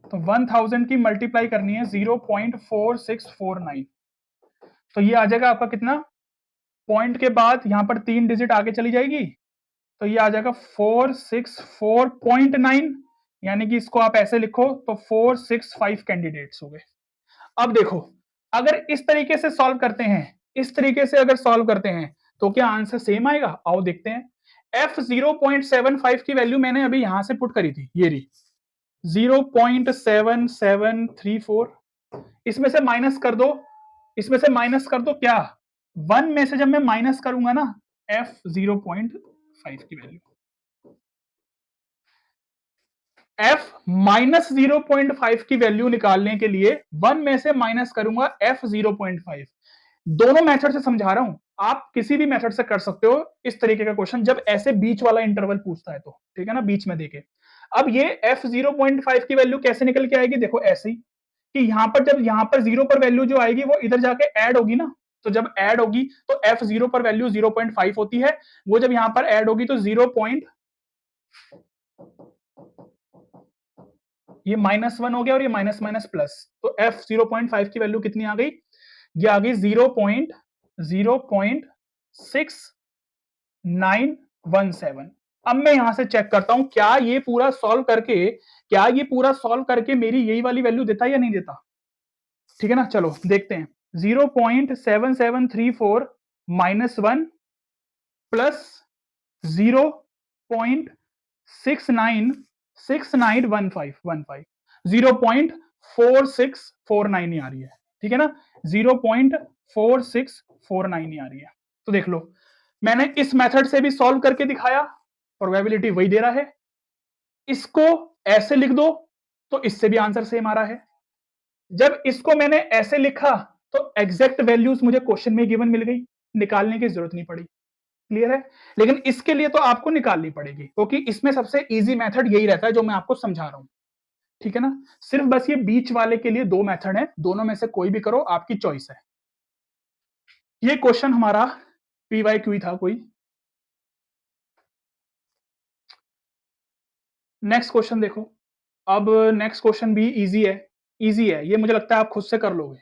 तो 1000 की मल्टीप्लाई करनी है 0.4649, तो ये आ जाएगा आपका कितना, पॉइंट के बाद यहां पर 3 डिजिट आगे चली जाएगी, तो ये आ जाएगा 464.9, यानी कि इसको आप ऐसे लिखो तो 465 कैंडिडेट्स हो गए। अब देखो अगर इस तरीके से सॉल्व करते हैं, इस तरीके से अगर सॉल्व करते हैं तो क्या आंसर सेम आएगा? आओ देखते हैं। f 0.75 की वैल्यू मैंने अभी यहां से पुट करी थी, ये रही 0.7734। इसमें से माइनस कर दो, इसमें से माइनस कर दो, क्या 1 में से जब मैं माइनस करूंगा ना f 0.5 की वैल्यू, f माइनस 0.5 की वैल्यू निकालने के लिए 1 में से माइनस करूंगा f 0.5। दोनों मेथड से समझा रहा हूं, आप किसी भी मेथड से कर सकते हो इस तरीके का क्वेश्चन, जब ऐसे बीच वाला इंटरवल पूछता है तो, ठीक है ना, बीच में देके। अब ये f 0.5 की वैल्यू कैसे निकल के आएगी? देखो ऐसे ही कि यहां पर, जब यहां पर 0 पर वैल्यू जो आएगी वो इधर जाके ऐड होगी ना, तो जब ऐड होगी तो f 0 पर वैल्यू 0.5 होती है, वो जब यहां पर ऐड होगी तो 0. ये -1 हो गया और ये माइनस माइनस प्लस, तो f 0.5 की वैल्यू कितनी आ गई? ये आ गई 0.0917। अब मैं यहां से चेक करता हूं क्या ये पूरा सॉल्व करके मेरी यही वाली वैल्यू देता है या नहीं देता, ठीक है ना। चलो देखते हैं। 0.7734 -1 प्लस 0.6915 0.4649 ही आ रही है, ठीक है ना, 0.4649 ही आ रही है। तो देख लो, मैंने इस मेथड से भी सॉल्व करके दिखाया, प्रोबेबिलिटी वही दे रहा है। इसको ऐसे लिख दो तो इससे भी आंसर सेम आ रहा है। जब इसको मैंने ऐसे लिखा तो एग्जैक्ट वैल्यूज मुझे क्वेश्चन में गिवन मिल गई, निकालने की जरूरत नहीं पड़ी। क्लियर है? लेकिन इसके लिए तो आपको निकालनी पड़ेगी, क्योंकि इसमें सबसे इजी मेथड यही रहता है जो मैं आपको समझा रहा हूं, ठीक है ना। सिर्फ बस ये बीच वाले के लिए 2 मेथड है, दोनों में से कोई भी करो, आपकी चॉइस है। ये क्वेश्चन हमारा PYQ था कोई। नेक्स्ट क्वेश्चन देखो। अब नेक्स्ट क्वेश्चन भी इजी है, ये मुझे लगता है आप खुद से कर लोगे,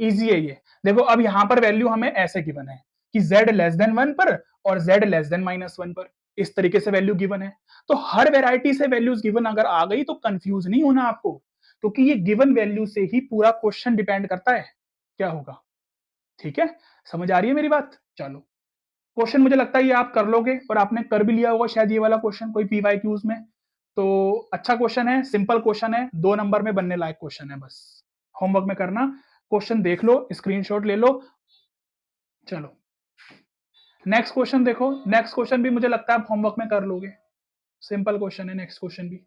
इजी है ये। देखो अब यहां पर वैल्यू हमें ऐसे गिवन है कि z लेस देन 1 पर और z लेस देन -1 पर, इस तरीके से वैल्यू गिवन है। तो हर वेराइटी से वैल्यूज गिवन अगर आ गई तो कंफ्यूज नहीं होना आपको, क्योंकि ये गिवन वैल्यू से ही पूरा क्वेश्चन डिपेंड करता है क्या होगा, ठीक है। समझ आ रही है मेरी बात? चलो क्वेश्चन मुझे लगता है ये आप कर लोगे, और आपने कर भी लिया होगा शायद ये वाला क्वेश्चन कोई PYQs में। तो अच्छा क्वेश्चन है, सिंपल क्वेश्चन है, 2 नंबर में बनने लायक क्वेश्चन है। बस होमवर्क में करना, क्वेश्चन देख लो, स्क्रीनशॉट ले लो। चलो नेक्स्ट क्वेश्चन देखो। नेक्स्ट क्वेश्चन भी मुझे लगता है आप होमवर्क में कर लोगे, सिंपल क्वेश्चन है नेक्स्ट क्वेश्चन भी।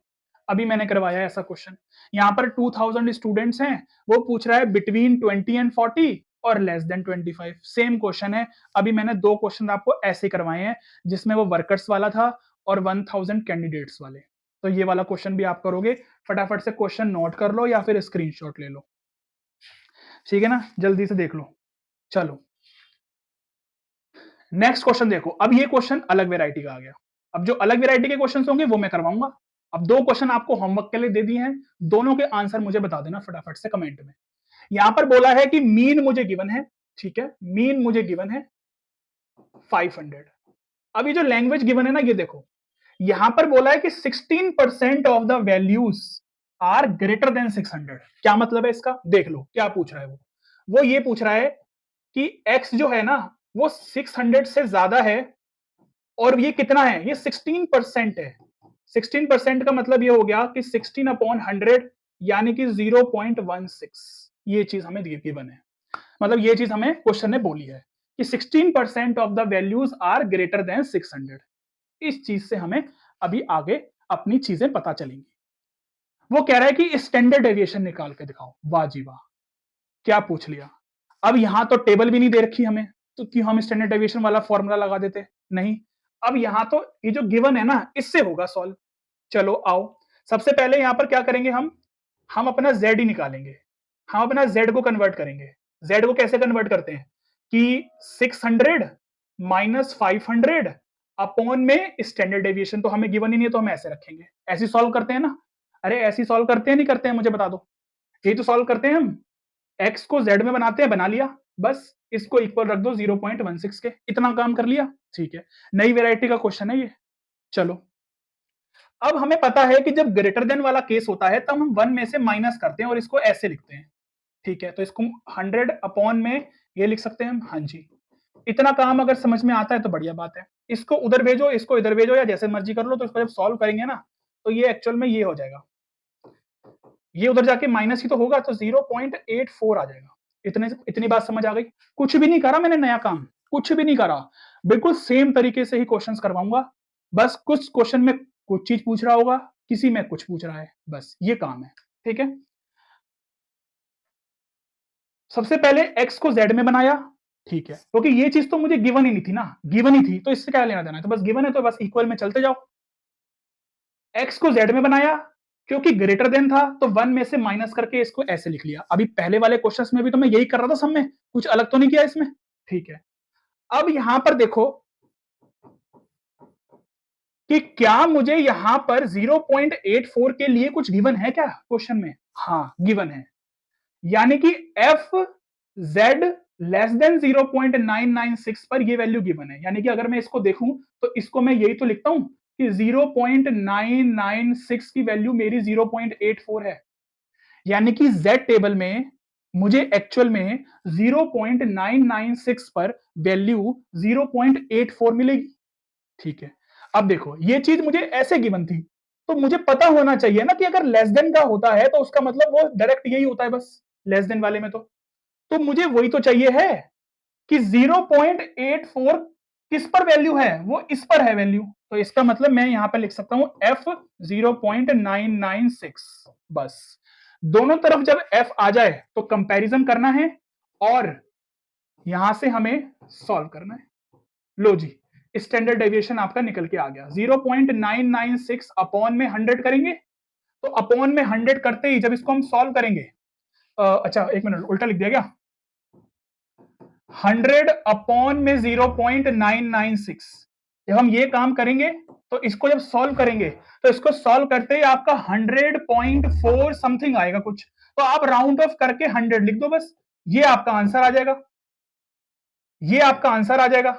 अभी मैंने करवाया है ऐसा क्वेश्चन। यहाँ पर 2000 स्टूडेंट्स हैं, वो पूछ रहा है बिटवीन 20 एंड 40 और लेस देन 25। सेम क्वेश्चन है। अभी मैंने 2 क्वेश्चन आपको ऐसे करवाए हैं, जिसमें वो वर्कर्स वाला था और 1000 कैंडिडेट्स वाले। तो ये वाला क्वेश्चन भी आप करोगे। फटाफट से क्वेश्चन नोट कर लो या फिर स्क्रीनशॉट ले लो, ठीक है ना, जल्दी से देख लो। चलो नेक्स्ट क्वेश्चन देखो। अब ये क्वेश्चन अलग वैरायटी का आ गया। अब जो अलग वैरायटी के क्वेश्चन होंगे वो मैं करवाऊंगा। अब 2 क्वेश्चन आपको होमवर्क के लिए दे दिए हैं, दोनों के आंसर मुझे बता देना फटाफट से कमेंट में। यहां पर बोला है कि मीन मुझे गिवन है, ठीक है, मीन मुझे गिवन है 500। अब ये जो लैंग्वेज गिवन है ना, ये देखो यहां पर बोला है कि 16% of the values are greater than 600। क्या मतलब है इसका? देख लो क्या पूछ रहा है वो ये पूछ रहा है कि x जो है ना वो 600 से ज्यादा है, और ये कितना है? ये 16% है। 16% का मतलब ये हो गया कि 16/100 यानी कि 0.16। ये चीज हमें गिवन है, मतलब ये चीज हमें क्वेश्चन ने बोली है कि 16% of the values are greater than 600। इस चीज से हमें अभी आगे अपनी चीजें पता चलेंगी। वो कह रहा है कि स्टैंडर्ड डेविएशन निकाल के दिखाओ। वाह जी वाह, क्या पूछ लिया। अब यहां तो टेबल भी नहीं दे रखी हमें, तो क्यों हम स्टैंडर्ड डेविएशन वाला फॉर्मूला लगा देते? नहीं, अब यहां तो ये जो गिवन है ना, इससे होगा सॉल्व। चलो आओ, सबसे पहले यहां पर क्या करेंगे हम अपना z ही निकालेंगे। हम अपना z को कन्वर्ट करेंगे। z को कैसे कन्वर्ट करते हैं कि 600 माइनस 500 अपॉन में स्टैंडर्ड डेविएशन, तो हमें गिवन ही नहीं है तो हम ऐसे रखेंगे। ऐसे सॉल्व करते हैं ना? अरे ऐसे सॉल्व करते हैं नहीं करते हैं मुझे बता दो। यही तो सॉल्व करते हैं हम, x को z में बनाते हैं, बना लिया, बस इसको इक्वल रख दो 0.16 के, इतना काम कर लिया, ठीक है। नई वैरायटी का क्वेश्चन है ये। चलो अब हमें पता है कि जब ग्रेटर देन वाला केस होता है तब हम 1 में से माइनस करते हैं और इसको ऐसे लिखते हैं, ठीक है। तो इसको 100 अपॉन में ये लिख सकते हैं हम, हाँ जी, इतना काम अगर समझ में आता है तो बढ़िया बात है। इसको उधर भेजो, इसको इधर भेजो, या जैसे मर्जी कर लो। तो इसको जब सॉल्व करेंगे ना तो ये एक्चुअल में ये हो जाएगा, ये उधर जाके माइनस ही तो होगा, तो 0.84 आ जाएगा। इतनी बात समझ आ गई? कुछ भी नहीं करा मैंने नया काम, कुछ भी नहीं करा, बिल्कुल सेम तरीके से ही क्वेश्चंस करवाऊंगा। बस कुछ क्वेश्चन में कुछ चीज पूछ रहा होगा, किसी में कुछ पूछ रहा है, बस ये काम है। ठीक है, सबसे पहले x को z में बनाया, ठीक है, क्योंकि ये चीज तो मुझे गिवन ही नहीं थी ना, गिवन ही थी तो इससे क्या लेना देना है, तो बस गिवन है तो बस इक्वल में चलते जाओ। x को z में बनाया, क्योंकि ग्रेटर देन था तो 1 में से माइनस करके इसको ऐसे लिख लिया। अभी पहले वाले क्वेश्चंस में भी तो मैं यही कर रहा था सब में, कुछ अलग तो नहीं किया इसमें। ठीक है, अब यहां पर देखो कि क्या मुझे यहां पर 0.84 के लिए कुछ गिवन है क्या क्वेश्चन में? हाँ गिवन है, यानी कि एफ जेड लेस देन 0.996 पर ये वैल्यू गिवन है। यानी कि अगर मैं इसको देखूं तो इसको मैं यही तो लिखता हूं कि 0.996 की वैल्यू मेरी 0.84 है। यानी कि z टेबल में मुझे एक्चुअल में 0.996 पर वैल्यू 0.84 मिलेगी। ठीक है, अब देखो ये चीज मुझे ऐसे गिवन थी तो मुझे पता होना चाहिए ना कि अगर लेस देन का होता है तो उसका मतलब वो डायरेक्ट यही होता है, बस लेस देन वाले में तो मुझे वही तो चाहिए है कि 0.84 किस पर वैल्यू है, वो इस पर है वैल्यू। तो इसका मतलब मैं यहां पर लिख सकता हूं f 0.996। बस दोनों तरफ जब f आ जाए तो कंपैरिजन करना है और यहां से हमें सॉल्व करना है। लो जी, स्टैंडर्ड डेविएशन आपका निकल के आ गया। 0.996 अपॉन में 100 करेंगे, तो अपॉन में 100 करते ही जब इसको हम सॉल्व करेंगे, अच्छा एक मिनट उल्टा लिख दिया क्या, 100 अपॉन में 0.996। जब हम ये काम करेंगे तो इसको जब सॉल्व करेंगे तो इसको सॉल्व करते ही आपका 100.4 समथिंग आएगा कुछ, तो आप राउंड ऑफ करके 100 लिख दो, बस ये आपका आंसर आ जाएगा। ये आपका आंसर आ जाएगा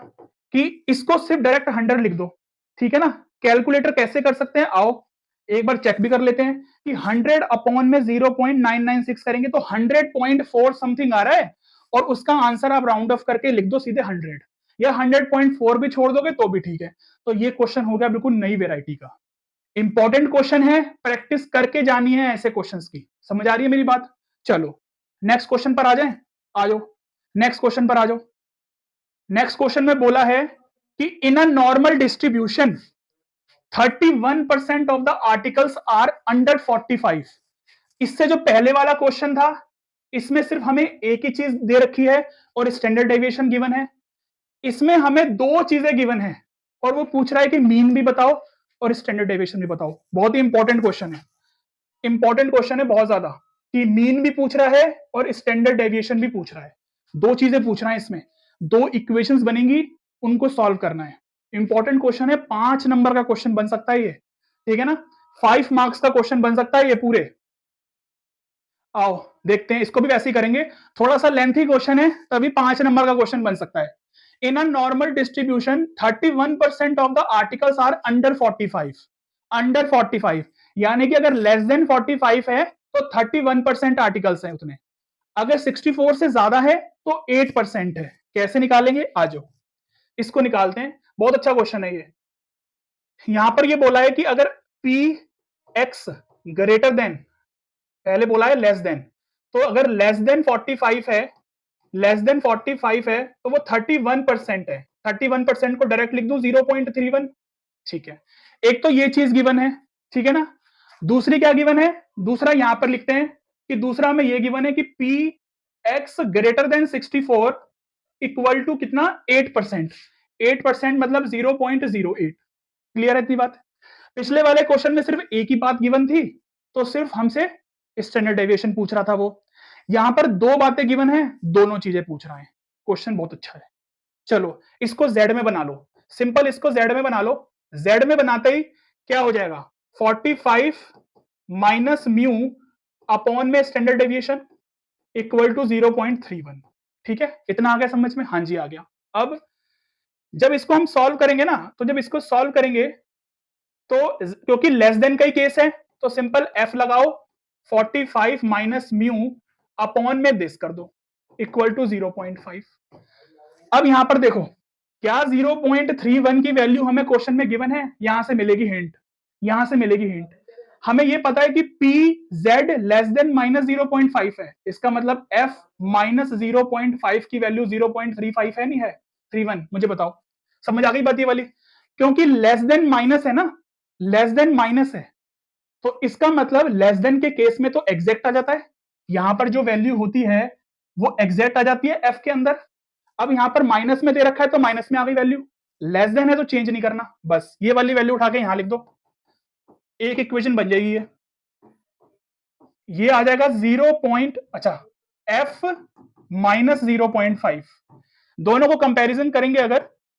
कि इसको सिर्फ डायरेक्ट 100 लिख दो। ठीक है ना, कैलकुलेटर कैसे कर सकते हैं, आओ एक बार चेक भी कर लेते हैं कि 100 अपॉन में 0.996 करेंगे तो 100.4 समथिंग आ रहा है, और उसका आंसर आप राउंड ऑफ करके लिख दो सीधे 100, या 100.4 भी छोड़ दोगे तो भी ठीक है। तो ये क्वेश्चन हो गया बिल्कुल नई वेराइटी का, इंपॉर्टेंट क्वेश्चन है, प्रैक्टिस करके जानी है ऐसे क्वेश्चंस की। समझ आ रही है मेरी बात? चलो नेक्स्ट क्वेश्चन पर आ जाए, आ जाओ नेक्स्ट क्वेश्चन पर आ जाओ। नेक्स्ट क्वेश्चन में बोला है कि in a normal distribution 31% of the articles are under 45। इससे जो पहले वाला क्वेश्चन था इसमें सिर्फ हमें एक ही चीज दे रखी है और स्टैंडर्ड डेविएशन गिवन है। इसमें हमें दो चीजें गिवन है और वो पूछ रहा है कि मीन भी बताओ और स्टैंडर्ड डेविएशन भी बताओ। बहुत ही इंपॉर्टेंट क्वेश्चन है, इंपॉर्टेंट क्वेश्चन है बहुत ज्यादा, कि मीन भी पूछ रहा है और स्टैंडर्ड डेविएशन भी पूछ रहा है। दो चीजें पूछ रहा है इसमें, दो इक्वेशंस बनेंगी, उनको सॉल्व करना है। इंपॉर्टेंट क्वेश्चन है, 5 नंबर का क्वेश्चन बन सकता है ये। ठीक है ना, 5 मार्क्स का क्वेश्चन बन सकता है ये पूरे। आओ देखते हैं, इसको भी वैसे ही करेंगे, थोड़ा सा लेंथी क्वेश्चन है तभी 5 नंबर का क्वेश्चन बन सकता है। In a normal distribution 31% of the articles are under 45। Under 45 यानी कि अगर लेस देन 45 है तो 31% आर्टिकल्स हैं उतने, अगर 64 से ज्यादा है तो 8% है। कैसे निकालेंगे, आ जाओ इसको निकालते हैं। बहुत अच्छा क्वेश्चन है ये। यहां पर ये बोला है कि अगर पी एक्स ग्रेटर देन, पहले बोला है लेस देन, तो अगर लेस देन 45 है, लेस देन 45 है तो वो 31% है। 31% को डायरेक्ट लिख दूं 0.31। ठीक है, एक तो ये चीज गिवन है, ठीक है ना। दूसरी क्या गिवन है, दूसरा यहां पर लिखते हैं कि दूसरा में ये गिवन है कि P X greater than 64 equal to कितना, 8%। 8% मतलब 0.08। क्लियर है इतनी बात? पिछले वाले क्वेश्चन में सिर्फ एक ही बात गिवन थी, तो सिर्फ हमसे स्टैंडर्ड डेविएशन पूछ रहा था वो। यहां पर दो बातें गिवन है, दोनों चीजें पूछ रहा है। क्वेश्चन बहुत अच्छा है। चलो इसको जेड में बना लो, सिंपल इसको जेड में बना लो। जेड में बनाते ही क्या हो जाएगा, 45 माइनस म्यू अपॉन में स्टैंडर्ड डेविएशन इक्वल टू 0.31। ठीक है, इतना आ गया समझ में? हाँ जी आ गया। अब जब इसको हम सॉल्व करेंगे ना, तो जब इसको सॉल्व करेंगे तो क्योंकि लेस देन का ही केस है तो सिंपल एफ लगाओ, 45 माइनस म्यू अपॉन में दिस कर दो इक्वल टू 0.5। अब यहां पर देखो, क्या 0.31 की वैल्यू हमें क्वेश्चन में गिवन है? यहां से मिलेगी हिंट, यहां से मिलेगी हिंट। हमें ये पता है कि P Z less than minus 0.5 है, इसका मतलब एफ माइनस 0.5 की वैल्यू 0.35 है, नहीं है 31? मुझे बताओ, समझ आ गई बात ये वाली? क्योंकि लेस देन माइनस है ना, लेस देन माइनस है, तो इसका मतलब लेस देन के केस में तो एग्जैक्ट आ जाता है, यहां पर जो वैल्यू होती है वो एग्जैक्ट आ जाती है एफ के अंदर। अब यहां पर माइनस में दे रखा है तो माइनस में आ गई वैल्यू, लेस देन है तो चेंज नहीं करना, बस ये वाली वैल्यू उठा के यहां लिख दो, एक इक्वेशन बन जाएगी ये आ जाएगा 0 पॉइंट, अच्छा एफ माइनस 0.5, दोनों को कंपैरिजन करेंगे अगर,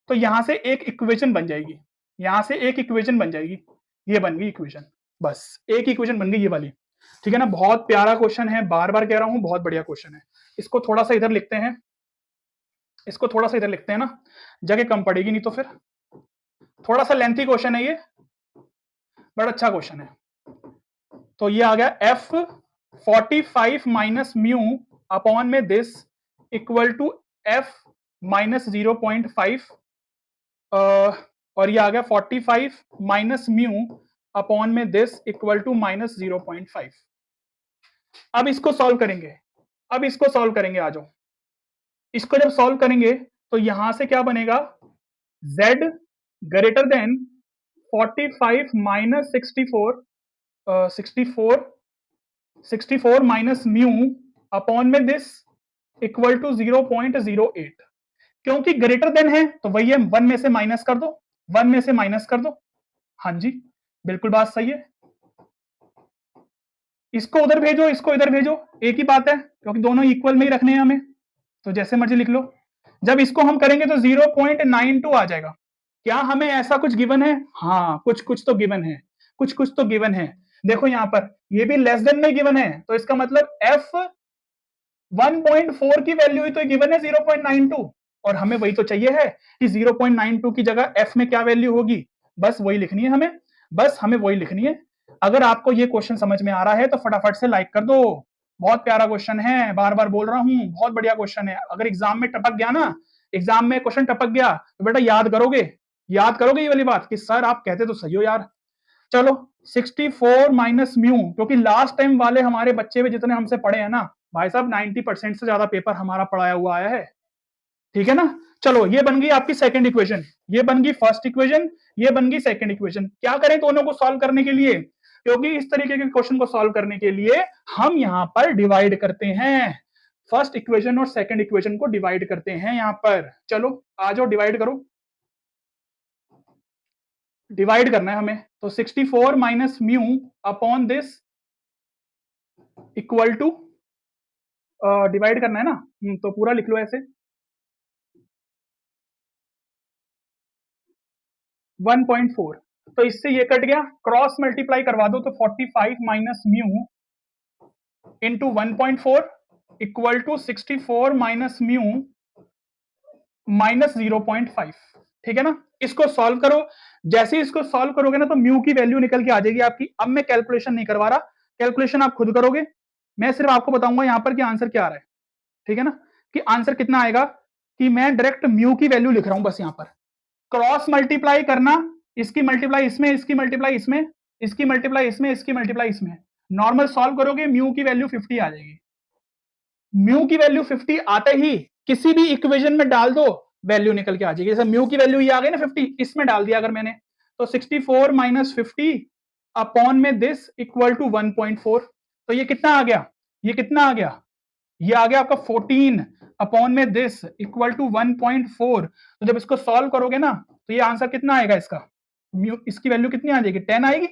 तो यहां से एक इक्वेशन बन जाएगी, यहां से एक इक्वेशन बन जाएगी, ये बन गई इक्वेशन, बस एक इक्वेशन बन गई ये वाली। ठीक है ना, बहुत प्यारा क्वेश्चन है, बार बार कह रहा हूं, बहुत बढ़िया क्वेश्चन है। इसको थोड़ा सा इधर लिखते हैं, इसको थोड़ा सा इधर लिखते हैं ना, जगह कम पड़ेगी नहीं तो फिर, थोड़ा सा लेंथी क्वेश्चन है ये, बड़ा अच्छा क्वेश्चन है। तो ये आ गया एफ 45 माइनस म्यू अपॉन में this equal to F minus 0.5, और ये आ गया 45 माइनस म्यू अपॉन में दिस इक्वल टू माइनस 0.5। अब इसको सॉल्व करेंगे, अब इसको सॉल्व करेंगे, आ जाओ, इसको जब सॉल्व करेंगे तो यहां से क्या बनेगा, z greater then 45 minus 64 minus mu upon में दिस इक्वल टू 0.08, क्योंकि ग्रेटर देन है तो वही है, 1 में से माइनस कर दो, 1 में से माइनस कर दो, हाँ जी बिल्कुल बात सही है। इसको उधर भेजो, इसको इधर भेजो, एक ही बात है, क्योंकि दोनों इक्वल में ही रखने हैं हमें, तो जैसे मर्जी लिख लो। जब इसको हम करेंगे तो 0.92 आ जाएगा। क्या हमें ऐसा कुछ गिवन है? हाँ, कुछ कुछ तो गिवन है, कुछ कुछ तो गिवन है। देखो यहां पर ये भी लेस देन में गिवन है, तो इसका मतलब f 1.4 की वैल्यू ही तो गिवन है 0.92, और हमें वही तो चाहिए है कि 0.92 की जगह f में क्या वैल्यू होगी, बस वही लिखनी है हमें, बस हमें वही लिखनी है। अगर आपको ये क्वेश्चन समझ में आ रहा है तो फटाफट से लाइक कर दो, बहुत प्यारा क्वेश्चन है, बार बार बोल रहा हूं, बहुत बढ़िया क्वेश्चन है। अगर एग्जाम में टपक गया ना, एग्जाम में क्वेश्चन टपक गया तो बेटा याद करोगे, याद करोगे ये वाली बात कि सर आप कहते तो सही हो यार। चलो 64 माइनस म्यू, क्योंकि लास्ट टाइम वाले हमारे बच्चे में जितने हमसे पढ़े हैं ना भाई साहब, 90% से ज्यादा पेपर हमारा पढ़ाया हुआ आया है, ठीक है ना। चलो ये बन गई आपकी सेकंड इक्वेशन, ये बन गई फर्स्ट इक्वेशन, ये बन गई सेकंड इक्वेशन। क्या करें दोनों को सॉल्व करने के लिए, क्योंकि इस तरीके के क्वेश्चन को सॉल्व करने के लिए हम यहां पर डिवाइड करते हैं, फर्स्ट इक्वेशन और सेकंड इक्वेशन को डिवाइड करते हैं यहां पर। चलो आ जाओ डिवाइड करो, डिवाइड करना है हमें, तो 64 minus mu upon this equal to, divide करना है ना, तो पूरा लिख लो ऐसे, 1.4, तो इससे ये कट गया, क्रॉस मल्टीप्लाई करवा दो तो 45 minus mu into 1.4 equal to 64 minus mu minus 0.5, ठीक है ना। इसको सॉल्व करो, जैसे ही इसको सॉल्व करोगे ना तो म्यू की वैल्यू निकल के आ जाएगी आपकी। अब मैं कैलकुलेशन नहीं करवा रहा, कैलकुलेशन आप खुद करोगे, मैं सिर्फ आपको बताऊंगा यहां पर कि आंसर क्या आ रहा है, ठीक है ना, कि आंसर कितना आएगा, कि मैं डायरेक्ट म्यू की वैल्यू लिख रहा हूं बस यहां पर, क्रॉस मल्टीप्लाई करना, इसकी मल्टीप्लाई इसमें, इसकी मल्टीप्लाई इसमें, इसकी मल्टीप्लाई इसमें, इसकी मल्टीप्लाई इसमें, नॉर्मल सॉल्व करोगे म्यू की वैल्यू 50 आ जाएगी। म्यू की वैल्यू 50 आते ही किसी भी इक्वेशन में डाल दो, वैल्यू निकल के आ जाएगी। जैसे म्यू की वैल्यू ये आ गई ना 50, इसमें डाल दिया अगर मैंने, तो 64 माइनस 50 अपॉन में दिस इक्वल टू 1.4, तो ये कितना आ गया, ये कितना आ गया, ये आ गया आपका 14 अपॉन में दिस इक्वल टू 1.4। तो जब इसको सॉल्व करोगे ना तो ये आंसर कितना आएगा इसका, म्यू इसकी वैल्यू कितनी आ जाएगी, 10 आएगी।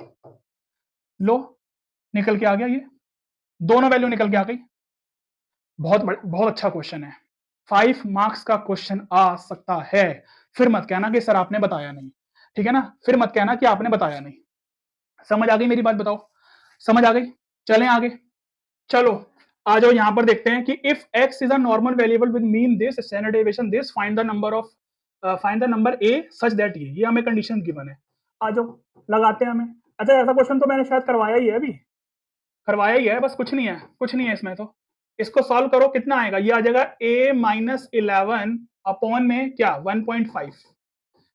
लो निकल के आ गया, ये दोनों वैल्यू निकल के आ गई। बहुत अच्छा क्वेश्चन है, 5 मार्क्स का क्वेश्चन आ सकता है। फिर मत कहना कि सर आपने बताया नहीं, ठीक है ना, फिर मत कहना कि आपने बताया नहीं। समझ आ गई मेरी बात, बताओ समझ आ गई। चलें आगे, चलो आ जाओ यहां पर देखते हैं कि if x is a normal variable with mean this standard deviation this, find the number of, find the number a such that, ये हमें कंडीशन गिवन है। आ जाओ लगाते हैं हमें। अच्छा ऐसा क्वेश्चन तो मैंने शायद करवाया ही है, अभी करवाया ही है, बस कुछ नहीं है, कुछ नहीं है इसमें। तो इसको सॉल्व करो, कितना आएगा, ये आ जाएगा a माइनस 11 अपॉन में क्या 1.5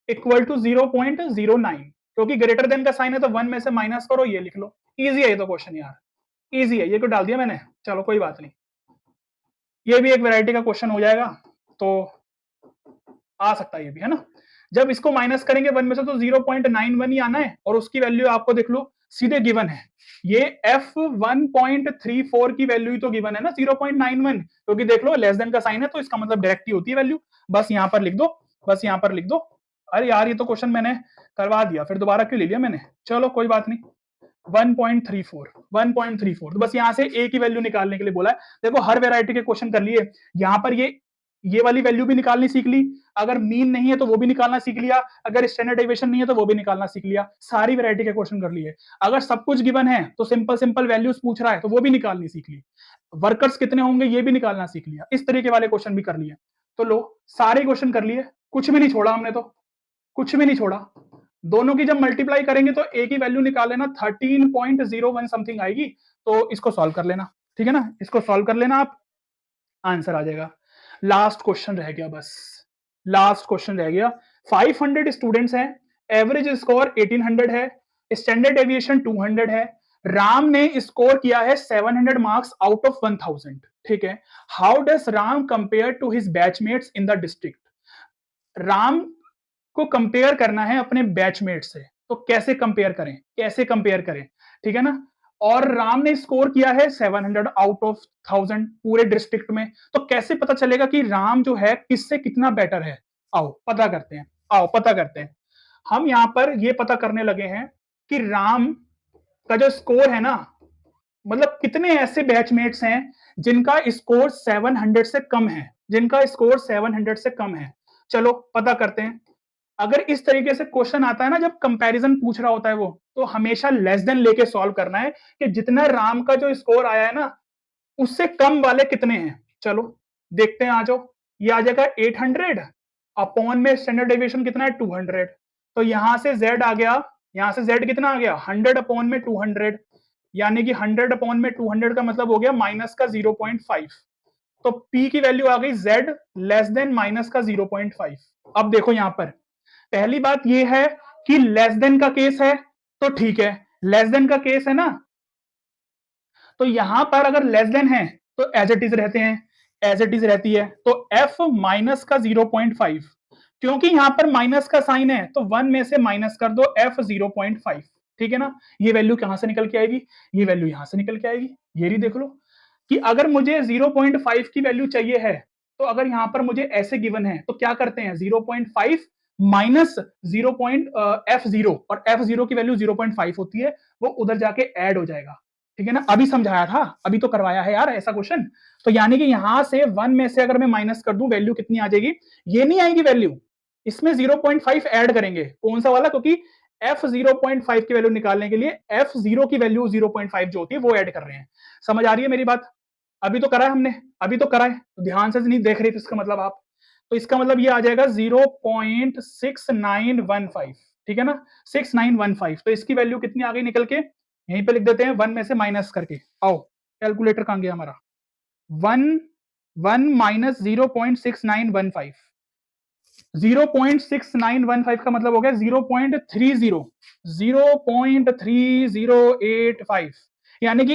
इक्वल टू 0.09, क्योंकि ग्रेटर देन का साइन है तो 1 में से माइनस करो, ये लिख लो। इजी है ये तो क्वेश्चन यार, इजी है, ये क्यों डाल दिया मैंने, चलो कोई बात नहीं, ये भी एक वैरायटी का क्वेश्चन हो जाएगा, तो आ सकता है ये भी, है ना। जब इसको माइनस करेंगे 1 में से तो 0.91 ही आना है, और उसकी वैल्यू आपको देख लो सीधे गिवन है, ये f1.34 की वैल्यू ही तो गिवन है ना 0.91, क्योंकि देख लो लेस देन का साइन है तो इसका मतलब डायरेक्ट ही होती है वैल्यू, बस यहां पर लिख दो, बस यहां पर लिख दो। अरे यार ये तो क्वेश्चन मैंने करवा दिया, फिर दोबारा क्यों ले लिया मैंने, चलो कोई बात नहीं। 1.34 तो बस यहां से a की वैल्यू निकालने के लिए बोला है। देखो हर वैरायटी के क्वेश्चन कर लिए, यहां पर ये वाली वैल्यू भी निकालनी सीख ली, अगर मीन नहीं है तो वो भी निकालना सीख लिया, अगर स्टैंडर्ड डेविएशन नहीं है तो वो भी निकालना सीख लिया, सारी वैरायटी के क्वेश्चन कर लिए। अगर सब कुछ गिवन है तो सिंपल सिंपल वैल्यूज पूछ रहा है तो वो भी निकालनी सीख ली, वर्कर्स कितने होंगे ये भी निकालना सीख लिया, इस तरीके वाले क्वेश्चन भी कर लिए। तो लो सारे क्वेश्चन कर लिए, कुछ भी नहीं छोड़ा हमने, तो कुछ भी नहीं छोड़ा। दोनों की जब मल्टीप्लाई करेंगे तो ए की वैल्यू निकाल लेना 13.01 समथिंग आएगी, तो इसको सॉल्व कर लेना, ठीक है ना, इसको सॉल्व कर लेना आप, आंसर आ जाएगा। लास्ट क्वेश्चन रह गया, बस लास्ट क्वेश्चन रह गया। 500 स्टूडेंट्स हैं, एवरेज स्कोर 1800 है, स्टैंडर्ड डेविएशन 200 है, राम ने स्कोर किया है 700 मार्क्स आउट ऑफ 1000, ठीक है। How does Ram compare to his batchmates in the district, Ram को कंपेयर करना है अपने बैचमेट से, तो कैसे कंपेयर करें, कैसे कंपेयर करें, ठीक है ना। और राम ने स्कोर किया है 700 आउट ऑफ 1000 पूरे डिस्ट्रिक्ट में, तो कैसे पता चलेगा कि राम जो है किससे कितना बेटर है, आओ पता करते हैं, आओ पता करते हैं। हम यहां पर ये पता करने लगे हैं कि राम का जो स्कोर है ना, मतलब कितने ऐसे बैचमेट्स हैं जिनका स्कोर 700 से कम है, जिनका स्कोर 700 से कम है, चलो पता करते हैं। अगर इस तरीके से क्वेश्चन आता है ना, जब कंपैरिजन पूछ रहा होता है वो, तो हमेशा लेस देन लेके सॉल्व करना है कि जितना राम का जो स्कोर आया है ना उससे कम वाले कितने हैं। चलो देखते हैं, आ जाओ, ये आ जाएगा 800 अपॉन में स्टैंडर्ड डेविएशन कितना है 200, तो यहां से z आ गया, यहां से z कितना आ गया 100 अपॉन में 200, यानी कि 100 अपॉन में 200 का मतलब हो गया माइनस का 0.5, तो p की वैल्यू आ गई z लेस देन माइनस का 0.5। अब देखो यहां पर पहली बात यह है कि लेस देन का केस है तो ठीक है, लेस देन का केस है ना, तो यहां पर अगर लेस देन है तो एज इट इज रहते हैं, एज इट इज रहती है, तो f माइनस का 0.5, क्योंकि यहां पर माइनस का साइन है तो 1 में से माइनस कर दो f 0.5, ठीक है ना। ये वैल्यू कहां से निकल के आएगी, ये वैल्यू यहां से निकल के आएगी, ये भी देख लो कि अगर मुझे 0.5 की वैल्यू चाहिए है, तो अगर यहां पर मुझे ऐसे गिवन है तो क्या करते हैं 0.5 माइनस 0.f0, और f0 की वैल्यू 0.5 होती है, वो उधर जाके ऐड हो जाएगा, ठीक है ना। अभी समझाया था, अभी तो करवाया है यार ऐसा क्वेश्चन, तो यानी कि यहां से 1 में से अगर मैं माइनस कर दूं वैल्यू कितनी आ जाएगी, ये नहीं आएगी वैल्यू, इसमें 0.5 ऐड करेंगे, कौन सा वाला, क्योंकि f 0.5 की वैल्यू निकालने के लिए f0 की वैल्यू 0.5 जो होती है वो ऐड कर रहे हैं। समझ आ रही है मेरी बात, अभी तो करा है हमने, अभी तो करा है, तो ध्यान से नहीं देख रहे थे इसका मतलब आप, तो इसका मतलब ये आ जाएगा 0.6915, ठीक है ना, 6915, तो इसकी वैल्यू कितनी आ गई निकल के, यहीं पे लिख देते हैं 1 में से माइनस करके, आओ कैलकुलेटर कहां गया हमारा, 1 माइनस 0.6915, 0.6915 का मतलब हो गया 0.3085, यानी कि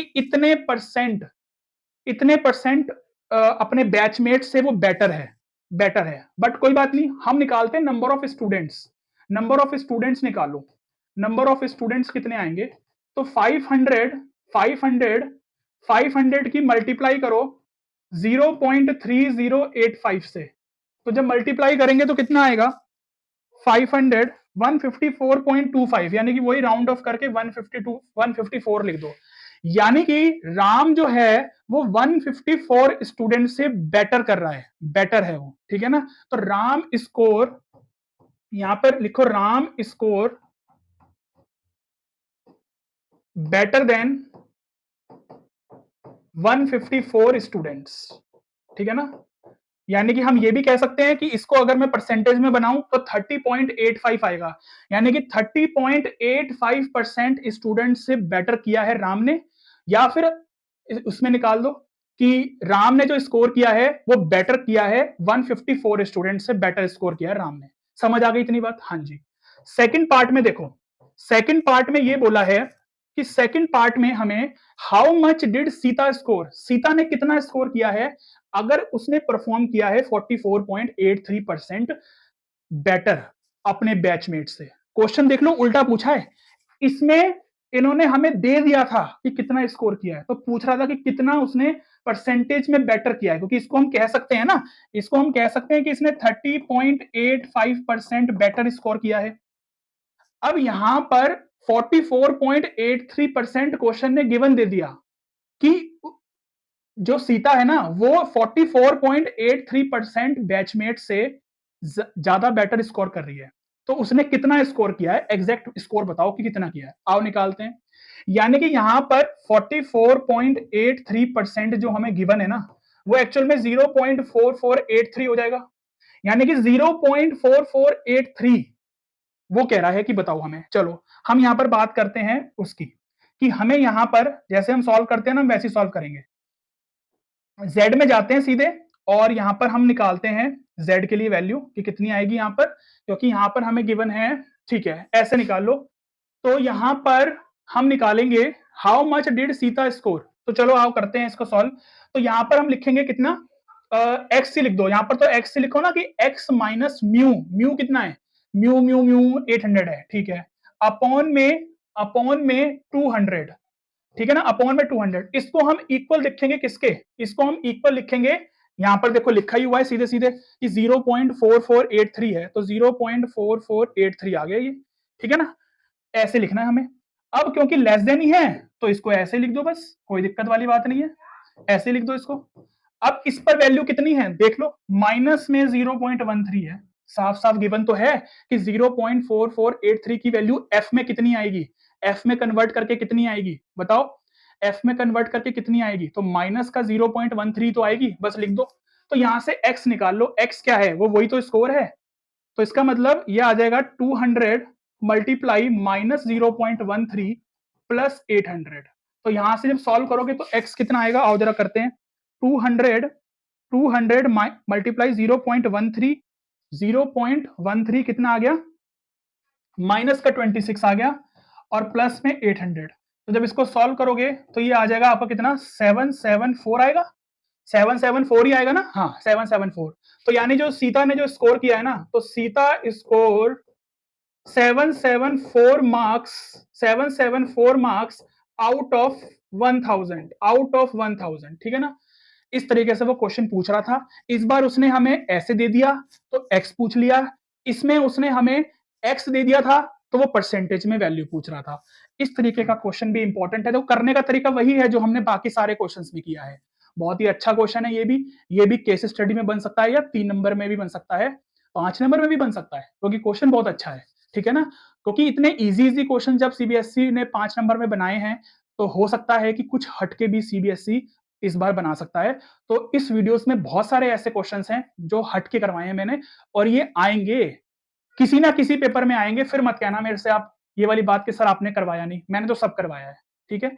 इतने परसेंट अपने बैचमेट से वो बेटर है, बेटर है। बट कोई बात नहीं, हम निकालते हैं number of students, number of students निकालो, नंबर ऑफ स्टूडेंट्स कितने आएंगे, तो 500 की मल्टीप्लाई करो 0.3085 से, तो जब मल्टीप्लाई करेंगे तो कितना आएगा 500 154.25, यानी कि वही राउंड ऑफ करके 154 लिख दो, यानी कि राम जो है वो 154 स्टूडेंट से बेटर कर रहा है, बेटर है वो, ठीक है ना। तो राम स्कोर, यहां पर लिखो Ram score better than 154 students, ठीक है ना। यानी कि हम ये भी कह सकते हैं कि इसको अगर मैं परसेंटेज में बनाऊं तो 30.85 आएगा, यानी कि 30.85% स्टूडेंट से बेटर किया है राम ने, या फिर उसमें निकाल दो कि राम ने जो स्कोर किया है वो बेटर किया है, 154 स्टूडेंट से बेटर स्कोर किया है राम ने। समझ आ गई इतनी बात? हाँ जी। सेकंड पार्ट में देखो, सेकंड पार्ट में ये बोला है कि सेकंड पार्ट में हमें how much did Sita score, Sita ने कितना स्कोर किया है, अगर उसने परफॉर्म किया है 44.83% बेटर अपने बैचमेट से। क्वेश्चन देख लो, उल्टा पूछा है। इसमें इन्होंने हमें दे दिया था कि कितना स्कोर किया है, तो पूछ रहा था कि कितना उसने परसेंटेज में बेटर किया है, क्योंकि इसको हम कह सकते हैं ना, इसको हम कह सकते हैं कि इसने 30.85% बेटर स्कोर किया है। अब यहां पर 44.83% क्वेश्चन ने गिवन दे दिया कि जो सीता है ना वो 44.83% बैचमेट से ज्यादा बेटर स्कोर कर रही है। तो उसने कितना स्कोर किया है, एग्जैक्ट स्कोर बताओ कि कितना किया है। आओ निकालते हैं। यानी कि यहां पर 44.83% जो हमें गिवन है ना, वो एक्चुअल में 0.4483 हो जाएगा। यानी कि 0.4483 वो कह रहा है कि बताओ हमें। चलो हम यहां पर बात करते हैं उसकी, कि हमें यहां पर जैसे हम सॉल्व करते हैं ना, वैसे सॉल्व करेंगे। z में जाते हैं सीधे, और यहां पर हम निकालते हैं z के लिए वैल्यू कि कितनी आएगी यहां पर, क्योंकि यहां पर हमें गिवन है। ठीक है, ऐसे निकाल लो। तो यहां पर हम निकालेंगे how much did Sita score. तो चलो आओ करते हैं इसको सॉल्व। तो यहां पर हम लिखेंगे कितना, एक्स सी लिख दो यहां पर, तो एक्स सी लिखो ना कि एक्स माइनस म्यू, म्यू कितना है, म्यू म्यू म्यू 800 है। ठीक है, अपॉन में 200, ठीक है ना, अपॉन में 200। इसको हम इक्वल लिखेंगे किसके, इसको हम इक्वल लिखेंगे, यहां पर देखो लिखा ही हुआ है सीधे सीधे कि 0.4483 है, तो 0.4483 आ गया ये। ठीक है ना, ऐसे लिखना है हमें। अब क्योंकि लेस देन ही है तो इसको ऐसे लिख दो, बस कोई दिक्कत वाली बात नहीं है, ऐसे लिख दो इसको। अब इस पर वैल्यू कितनी है देख लो, माइनस में 0.13 है, साफ साफ गिवन तो है कि 0.4483 की वैल्यू एफ में कितनी आएगी, एफ में कन्वर्ट करके कितनी आएगी बताओ, एफ में कन्वर्ट करके कितनी आएगी, तो माइनस का 0.13 तो आएगी, बस लिख दो। तो यहां से x निकाल लो, x क्या है, वो वही तो स्कोर है। तो इसका मतलब ये आ जाएगा 200 मल्टीप्लाई माइनस 0.13 प्लस 800। तो यहां से जब सॉल्व करोगे तो x कितना आएगा, आओ जरा करते हैं। 200 मल्टीप्लाई 0.13, 0.13 कितना आ गया, माइनस का 26 आ गया, और प्लस में 800। तो जब इसको सॉल्व करोगे तो ये आ जाएगा आपका कितना, 774 आएगा, 774 ही आएगा ना, हाँ 774। तो यानी जो सीता ने जो स्कोर किया है ना, तो Sita score 774 marks, 774 marks out of 1000, out of 1000। ठीक है ना, इस तरीके से वो क्वेश्चन पूछ रहा था। इस बार उसने हमें ऐसे दे दिया तो x पूछ लिया, इसमें उसने हमें x दे दिया था तो वो परसेंटेज में वैल्यू पूछ रहा था। इस तरीके का क्वेश्चन भी इंपॉर्टेंट है, तो करने का तरीका वही है जो हमने बाकी सारे क्वेश्चंस में किया है। बहुत ही अच्छा क्वेश्चन है ये भी केस स्टडी में बन सकता है, या 3 नंबर में भी बन सकता है, 5 नंबर में भी बन सकता है, क्योंकि क्वेश्चन बहुत अच्छा है। ठीक है ना, क्योंकि इतने इजी क्वेश्चन जब सीबीएसई ने 5 नंबर में बनाए हैं, तो हो सकता है कि कुछ हटके भी सीबीएसई इस बार बना सकता है। तो इस वीडियोस में बहुत सारे ऐसे क्वेश्चंस हैं जो हटके करवाए हैं मैंने, और ये आएंगे किसी ना किसी पेपर में आएंगे। फिर मत कहना मेरे से आप ये वाली बात कि सर आपने करवाया नहीं, मैंने तो सब करवाया है। ठीक है।